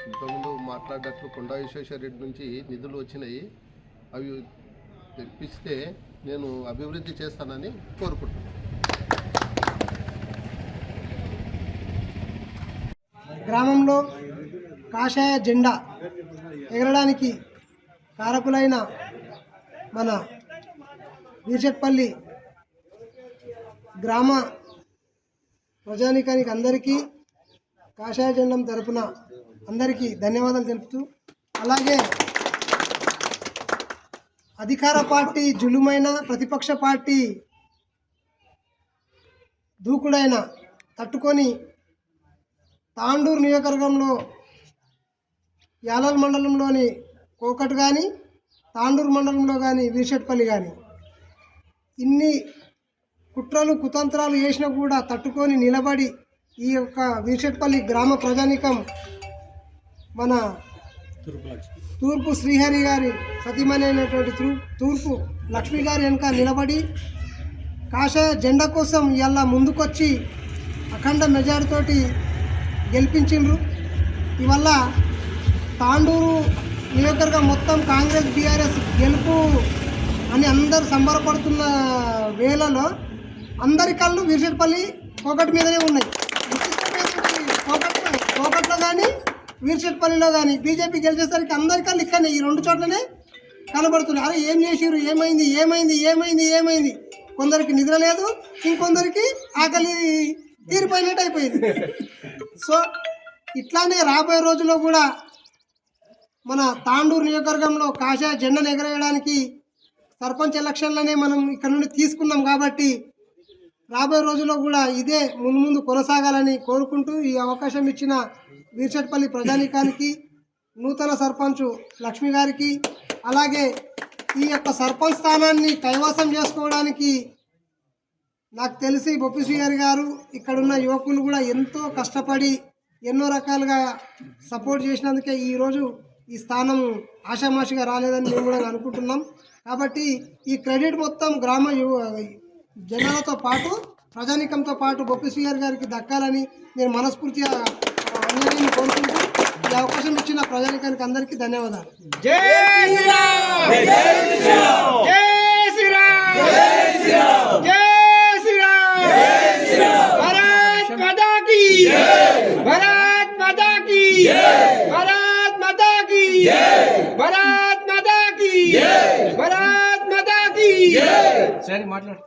ఇంతకుముందు మాట్లాడినట్లు కొండా విశ్వేశ్వరరెడ్డి నుంచి నిధులు వచ్చినాయి, అవి తెప్పిస్తే నేను అభివృద్ధి చేస్తానని కోరుకుంటున్నాను. గ్రామంలో కాషాయ జెండా ఎగరడానికి కారకులైన మన వీర్చెట్పల్లి గ్రామ ప్రజానికానికి అందరికీ కాషాయ జెండం తరపున అందరికీ ధన్యవాదాలు తెలుపుతూ, అలాగే అధికార పార్టీ జులుమైన, ప్రతిపక్ష పార్టీ దూకుడైన తట్టుకొని తాండూరు నియోజకవర్గంలో యాలాల్ మండలంలోని కోకట్ కానీ, తాండూరు మండలంలో కానీ వీర్షెట్పల్లి కానీ ఇన్ని కుట్రలు కుతంత్రాలు చేసినా కూడా తట్టుకొని నిలబడి ఈ యొక్క వీర్షెట్పల్లి గ్రామ ప్రజానికం మన తూర్పు శ్రీహరి గారి సతీమణి అయినటువంటి తూర్పు లక్ష్మి గారి వెనుక నిలబడి కాషాయ జెండా కోసం ఇలా ముందుకొచ్చి అఖండ మెజారిటీతోటి గెలిపించిండ్రు. ఇవల్ల తాండూరు నియోజకవర్గం మొత్తం కాంగ్రెస్ బీఆర్ఎస్ గెలుపు అని అందరు సంబరపడుతున్న వేళలో అందరి కళ్ళు వీర్షెట్పల్లి కోకట్ మీదనే ఉన్నాయి. కోకట్లో కానీ వీర్షెట్పల్లిలో కానీ బీజేపీ గెలిచేసరికి అందరి కళ్ళు ఇక్కడనే ఈ రెండు చోట్లనే కనబడుతున్నాయి. అరే ఏం చేసిరు, ఏమైంది ఏమైంది ఏమైంది ఏమైంది, కొందరికి నిద్ర లేదు, ఇంకొందరికి ఆకలి తీరిపోయినట్టు అయిపోయింది. సో ఇట్లానే రాబోయే రోజుల్లో కూడా మన తాండూరు నియోజకవర్గంలో కాషాయ జెండాను ఎగరేయడానికి సర్పంచ్ ఎలక్షన్లనే మనం ఇక్కడ నుండి తీసుకున్నాం కాబట్టి రాబోయే రోజుల్లో కూడా ఇదే ముందు కొనసాగాలని కోరుకుంటూ ఈ అవకాశం ఇచ్చిన వీర్షెట్పల్లి ప్రజానీకానికి, నూతన సర్పంచ్ లక్ష్మి గారికి, అలాగే ఈ యొక్క సర్పంచ్ స్థానాన్ని కైవసం చేసుకోవడానికి నాకు తెలిసి బొప్పిశ్రీ గారు ఇక్కడున్న యువకులు కూడా ఎంతో కష్టపడి ఎన్నో రకాలుగా సపోర్ట్ చేసినందుకే ఈరోజు ఈ స్థానం ఆషామాషిగా రాలేదని మేము కూడా అనుకుంటున్నాం. కాబట్టి ఈ క్రెడిట్ మొత్తం గ్రామ జనాలతో పాటు ప్రజానీకంతో పాటు బొప్పిశ్రీ గారికి దక్కాలని నేను మనస్ఫూర్తిగా అందరినీ కోరుకుంటూ ఈ అవకాశం ఇచ్చిన ప్రజానీకానికి అందరికీ ధన్యవాదాలు. జై శ్రీరామ్, జై శ్రీరామ్, జై శ్రీరామ్, జై శ్రీరామ్, జై శ్రీరామ్, జై శ్రీరామ్. భారత్ మాతా కీ జై, భారత్ మాతా కీ జై, భారత్ మాతా కీ జై, భారత్ మాతా కీ జై, భారత్ మాతా కీ జై. సరే మాట్లాడు.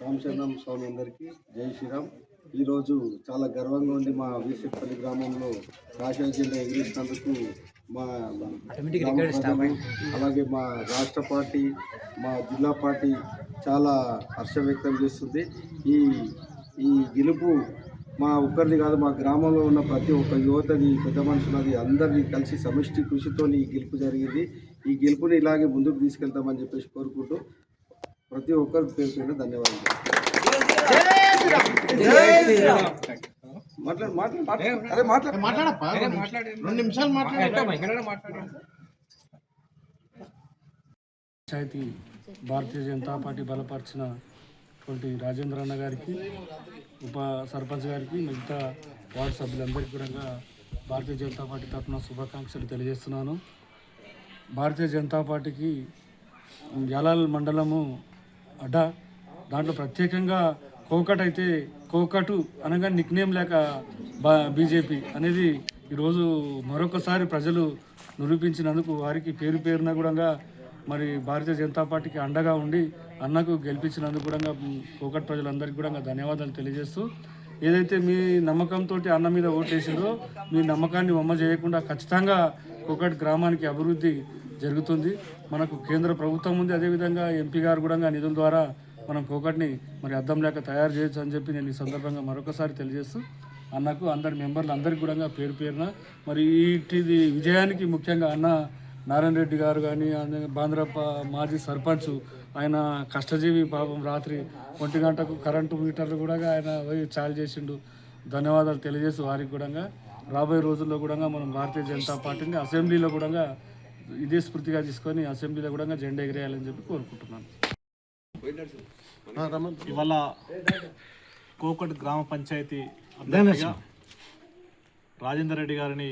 రామచంద్రం స్వామి అందరికీ జై శ్రీరామ్. ఈరోజు చాలా గర్వంగా ఉంది మా వీర్షెట్పల్లి గ్రామంలో కాషాయ జెండా ఎగిరిస్తున్నందుకు మా అలాగే మా రాష్ట్ర పార్టీ, మా జిల్లా పార్టీ చాలా హర్షం వ్యక్తం చేస్తుంది. ఈ గెలుపు మా ఒక్కరిది కాదు, మా గ్రామంలో ఉన్న ప్రతి ఒక్క యువతది, పెద్ద మనుషులది అందరినీ కలిసి సమిష్టి కృషితో ఈ గెలుపు జరిగింది. ఈ గెలుపుని ఇలాగే ముందుకు తీసుకెళ్తామని చెప్పేసి కోరుకుంటూ ప్రతి ఒక్కరి పేరు పేరు ధన్యవాదాలు. పంచాయతీ భారతీయ జనతా పార్టీ బలపరిచినటువంటి రాజేంద్ర అన్న గారికి, ఉప సర్పంచ్ గారికి, మిగతా వార్డు సభ్యులందరికీ కూడా భారతీయ జనతా పార్టీ తరఫున శుభాకాంక్షలు తెలియజేస్తున్నాను. భారతీయ జనతా పార్టీకి యాలాల్ మండలము అడ్డా, దాంట్లో ప్రత్యేకంగా కోకట్ అయితే కోకటు అనగా నిక్నేమ్ లేక బీజేపీ అనేది ఈరోజు మరొకసారి ప్రజలు నిరూపించినందుకు వారికి పేరు పేరున కూడా మరి భారతీయ జనతా పార్టీకి అండగా ఉండి అన్నకు గెలిపించినందుకు కూడా కోకట్ ప్రజలందరికీ కూడా ధన్యవాదాలు తెలియజేస్తూ, ఏదైతే మీ నమ్మకంతో అన్న మీద ఓటేసిందో మీ నమ్మకాన్ని వమ్మ చేయకుండా ఖచ్చితంగా కోకట్ గ్రామానికి అభివృద్ధి జరుగుతుంది. మనకు కేంద్ర ప్రభుత్వం ఉంది, అదేవిధంగా ఎంపీ గారు కూడా నిధుల ద్వారా మనం కోకట్ని మరి అద్దం లేక తయారు చేయొచ్చు అని చెప్పి నేను ఈ సందర్భంగా మరొకసారి తెలియజేస్తూ అన్నకు అందరి మెంబర్లు అందరికీ కూడా పేరు పేరున మరి వీటి విజయానికి ముఖ్యంగా అన్న నారాయణ రెడ్డి గారు కానీ, బాంద్రప్ప మాజీ సర్పంచ్, ఆయన కష్టజీవి, పాపం రాత్రి 1 గంటకు కరెంటు మీటర్లు కూడా ఆయన చాలు చేసిండు. ధన్యవాదాలు తెలియజేసి వారికి కూడా రాబోయే రోజుల్లో కూడా మనం భారతీయ జనతా పార్టీని అసెంబ్లీలో కూడా ఇదే స్ఫూర్తిగా తీసుకొని అసెంబ్లీలో కూడా జెండా ఎగిరేయాలని చెప్పి కోరుకుంటున్నాను. ఇవాళ కోకట్ గ్రామ పంచాయతీ అభ్యర్థిగా రాజేందర్ రెడ్డి గారిని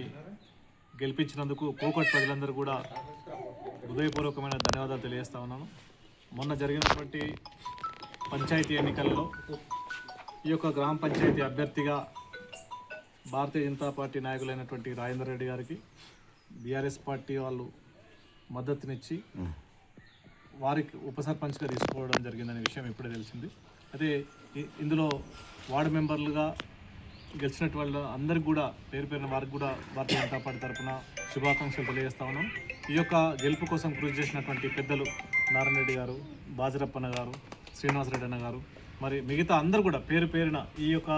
గెలిపించినందుకు కోకట్ ప్రజలందరూ కూడా హృదయపూర్వకమైన ధన్యవాదాలు తెలియజేస్తా ఉన్నాను. మొన్న జరిగినటువంటి పంచాయతీ ఎన్నికల్లో ఈ యొక్క గ్రామ పంచాయతీ అభ్యర్థిగా భారతీయ జనతా పార్టీ నాయకులైనటువంటి రాజేందర్ రెడ్డి గారికి బీఆర్ఎస్ పార్టీ వాళ్ళు మద్దతునిచ్చి వారికి ఉప సర్పంచ్గా తీసుకోవడం జరిగిందనే విషయం ఇప్పుడే తెలిసింది. అయితే ఇందులో వార్డు మెంబర్లుగా గెలిచినట్టు వాళ్ళ అందరికి కూడా పేరు పేరున వారికి కూడా భారతీయ జనతా పార్టీ తరఫున శుభాకాంక్షలు తెలియజేస్తా ఉన్నాం. ఈ యొక్క గెలుపు కోసం కృషి చేసినటువంటి పెద్దలు నారాయణ రెడ్డి గారు, బాజిరప్పన్న గారు, శ్రీనివాసరెడ్డి అన్న గారు, మరి మిగతా అందరూ కూడా పేరు పేరున ఈ యొక్క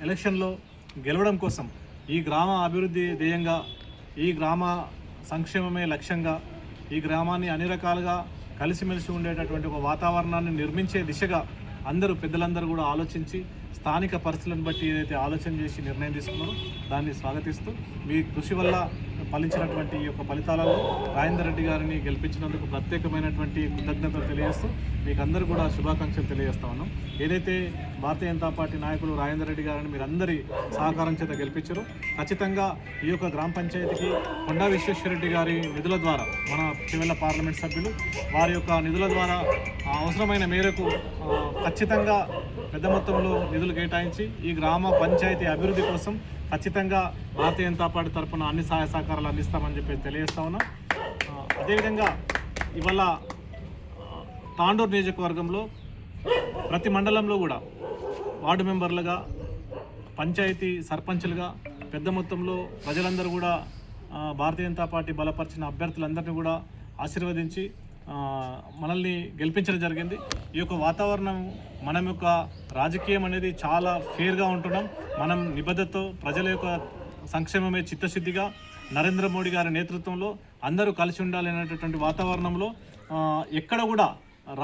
ఎలక్షన్లో గెలవడం కోసం, ఈ గ్రామ అభివృద్ధి ధ్యేయంగా, ఈ గ్రామ సంక్షేమమే లక్ష్యంగా, ఈ గ్రామాన్ని అన్ని రకాలుగా కలిసిమెలిసి ఉండేటటువంటి ఒక వాతావరణాన్ని నిర్మించే దిశగా అందరూ పెద్దలందరూ కూడా ఆలోచించి స్థానిక పరిస్థితులను బట్టి ఏదైతే ఆలోచన చేసి నిర్ణయం తీసుకున్నారో దాన్ని స్వాగతిస్తూ మీ కృషి వల్ల ఫలించినటువంటి ఈ యొక్క ఫలితాలలో రాజేందర్ రెడ్డి గారిని గెలిపించినందుకు ప్రత్యేకమైనటువంటి కృతజ్ఞతలు తెలియజేస్తూ మీకు అందరూ కూడా శుభాకాంక్షలు తెలియజేస్తా ఉన్నాం. ఏదైతే భారతీయ జనతా పార్టీ నాయకులు రాజేందర్ రెడ్డి గారిని మీరు అందరి సహకారం చేత గెలిపించారు. ఖచ్చితంగా ఈ యొక్క గ్రామ పంచాయతీకి కొండా విశ్వేశ్వరరెడ్డి గారి నిధుల ద్వారా, మన చివెళ్ళ పార్లమెంట్ సభ్యులు వారి యొక్క నిధుల ద్వారా అవసరమైన మేరకు ఖచ్చితంగా పెద్ద మొత్తంలో నిధులు కేటాయించి ఈ గ్రామ పంచాయతీ అభివృద్ధి కోసం ఖచ్చితంగా భారతీయ జనతా పార్టీ తరఫున అన్ని సహాయ సహకారాలు అందిస్తామని చెప్పి తెలియజేస్తా ఉన్నాం. అదేవిధంగా ఇవాళ తాండూరు నియోజకవర్గంలో ప్రతి మండలంలో కూడా వార్డు మెంబర్లుగా, పంచాయతీ సర్పంచులుగా పెద్ద మొత్తంలో ప్రజలందరూ కూడా భారతీయ జనతా పార్టీ బలపరిచిన అభ్యర్థులందరినీ కూడా ఆశీర్వదించి మనల్ని గెలిపించడం జరిగింది. ఈ యొక్క వాతావరణం, మనం యొక్క రాజకీయం అనేది చాలా ఫేర్గా ఉంటున్నాం. మనం నిబద్ధతతో ప్రజల యొక్క సంక్షేమమే చిత్తశుద్ధిగా నరేంద్ర మోడీ గారి నేతృత్వంలో అందరూ కలిసి ఉండాలి అనేటటువంటి వాతావరణంలో ఎక్కడ కూడా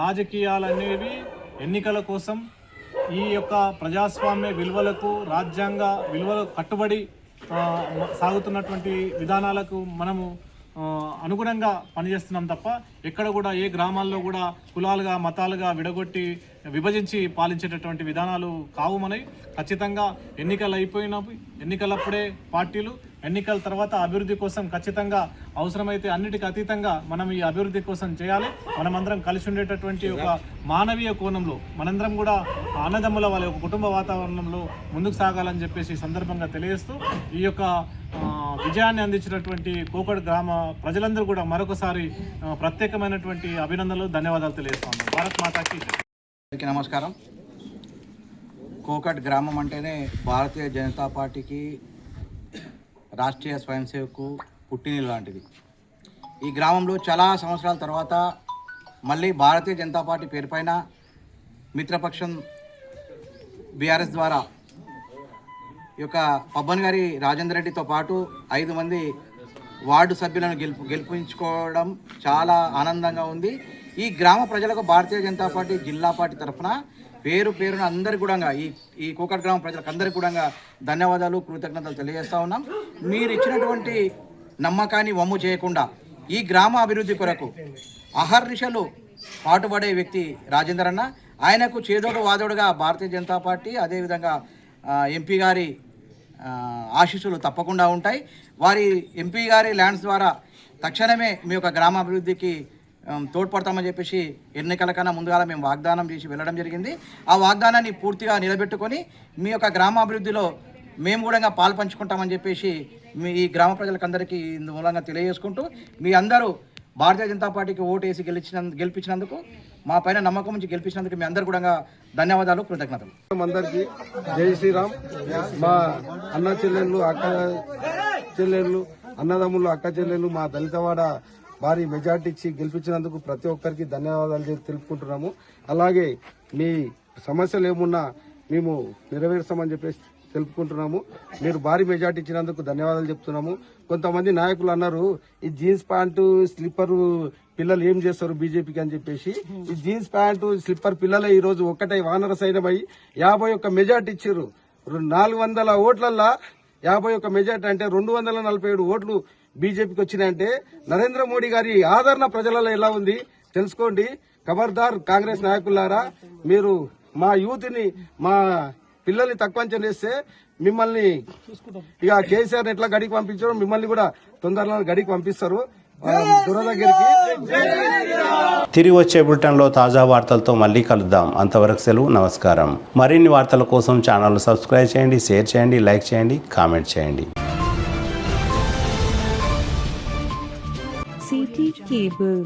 రాజకీయాలు అనేవి ఎన్నికల కోసం ఈ యొక్క ప్రజాస్వామ్య విలువలకు, రాజ్యాంగ విలువలకు కట్టుబడి సాగుతున్నటువంటి విధానాలకు మనము అనుగుణంగా పనిచేస్తున్నాం తప్ప ఎక్కడ కూడా ఏ గ్రామాల్లో కూడా కులాలుగా, మతాలుగా విడగొట్టి విభజించి పాలించేటటువంటి విధానాలు కావు. మనవి ఖచ్చితంగా ఎన్నికలు అయిపోయినప్పుడు, ఎన్నికలప్పుడే పార్టీలు, ఎన్నికల తర్వాత అభివృద్ధి కోసం ఖచ్చితంగా అవసరమైతే అన్నిటికీ అతీతంగా మనం ఈ అభివృద్ధి కోసం చేయాలి. మనమందరం కలిసి ఉండేటటువంటి ఒక మానవీయ కోణంలో మనందరం కూడా అన్నదమ్ముల వాళ్ళ ఒక కుటుంబ వాతావరణంలో ముందుకు సాగాలని చెప్పేసి సందర్భంగా తెలియజేస్తూ ఈ యొక్క విజయాన్ని అందించినటువంటి కోకట్ గ్రామ ప్రజలందరూ కూడా మరొకసారి ప్రత్యేకమైనటువంటి అభినందనలు, ధన్యవాదాలు తెలియజేస్తున్నాను. భారత్ మాతాకి అందరికీ నమస్కారం. కోకట్ గ్రామం అంటేనే భారతీయ జనతా పార్టీకి, రాష్ట్రీయ స్వయం సేవకు పుట్టినిల్లు లాంటిది. ఈ గ్రామంలో చాలా సంవత్సరాల తర్వాత మళ్ళీ భారతీయ జనతా పార్టీ పేరుపైన మిత్రపక్షం బీఆర్ఎస్ ద్వారా ఈ యొక్క పబ్బన్ గారి రాజేందర్ రెడ్డితో పాటు 5 మంది వార్డు సభ్యులను గెలిపించుకోవడం చాలా ఆనందంగా ఉంది. ఈ గ్రామ ప్రజలకు భారతీయ జనతా పార్టీ జిల్లా పార్టీ తరఫున పేరున అందరి కూడా ఈ కోకట్ గ్రామ ప్రజలకు అందరికీ కూడా ధన్యవాదాలు, కృతజ్ఞతలు తెలియజేస్తూ ఉన్నాం. మీరు ఇచ్చినటువంటి నమ్మకాన్ని వమ్ము చేయకుండా ఈ గ్రామ అభివృద్ధి కొరకు అహర్నిశలు పాటుపడే వ్యక్తి రాజేందర్ అన్న. ఆయనకు చేదోడు వాదోడుగా భారతీయ జనతా పార్టీ, అదేవిధంగా ఎంపీ గారి ఆశీస్సులు తప్పకుండా ఉంటాయి. వారి ఎంపీ గారి ల్యాండ్స్ ద్వారా తక్షణమే మీ యొక్క గ్రామ అభివృద్ధికి తోడ్పడతామని చెప్పేసి ఎన్నికల కన్నా ముందుగా మేము వాగ్దానం చేసి వెళ్ళడం జరిగింది. ఆ వాగ్దానాన్ని పూర్తిగా నిలబెట్టుకొని మీ యొక్క గ్రామాభివృద్ధిలో మేము కూడా పాల్పంచుకుంటామని చెప్పేసి మీ ఈ గ్రామ ప్రజలకందరికీ మూలంగా తెలియజేసుకుంటూ, మీ అందరూ భారతీయ జనతా పార్టీకి ఓటు వేసి గెలిపించినందుకు, మా పైన నమ్మకం నుంచి గెలిపించినందుకు మీ అందరు కూడా ధన్యవాదాలు, కృతజ్ఞతలు. అందరికీ జై శ్రీరామ్. మా అన్న చెల్లెళ్ళు, అక్క చెల్లెళ్ళు, అన్నదమ్ములు, అక్క చెల్లెళ్ళు మా దళితవాడ భారీ మెజార్టీ ఇచ్చి గెలిపించినందుకు ప్రతి ఒక్కరికి ధన్యవాదాలు తెలుపుకుంటున్నాము. అలాగే మీ సమస్యలు ఏమున్నా మేము నెరవేరుస్తామని చెప్పేసి తెలుపుకుంటున్నాము. మీరు భారీ మెజార్టీ ఇచ్చినందుకు ధన్యవాదాలు చెప్తున్నాము. కొంతమంది నాయకులు అన్నారు, ఈ జీన్స్ ప్యాంటు స్లిప్పర్ పిల్లలు ఏం చేస్తారు బీజేపీకి అని చెప్పేసి. ఈ జీన్స్ ప్యాంటు స్లిప్పర్ పిల్లలే ఈ రోజు ఒక్కటై వానర సైన్యమై 51 మెజార్టీ ఇచ్చారు. 400 ఓట్లల్లా 51 మెజార్టీ అంటే 247 ఓట్లు బీజేపీకి వచ్చినాయంటే నరేంద్ర మోడీ గారి ఆదరణ ప్రజలలో ఎలా ఉంది తెలుసుకోండి. ఖబర్దార్ కాంగ్రెస్ నాయకులారా, మీరు మా యూత్ ని, మా పిల్లల్ని తక్కువ అంచనా వేస్తే మిమ్మల్ని ఇక కేసీఆర్ ఎట్లా గడికి పంపించారో మిమ్మల్ని కూడా తొందరలో గడికి పంపిస్తారు దగ్గరికి. తిరిగి వచ్చే బులెటిన్లో తాజా వార్తలతో మళ్ళీ కలుద్దాం. అంతవరకు సెలవు, నమస్కారం. మరిన్ని వార్తల కోసం ఛానల్ సబ్స్క్రైబ్ చేయండి, షేర్ చేయండి, లైక్ చేయండి, కామెంట్ చేయండి. City cable.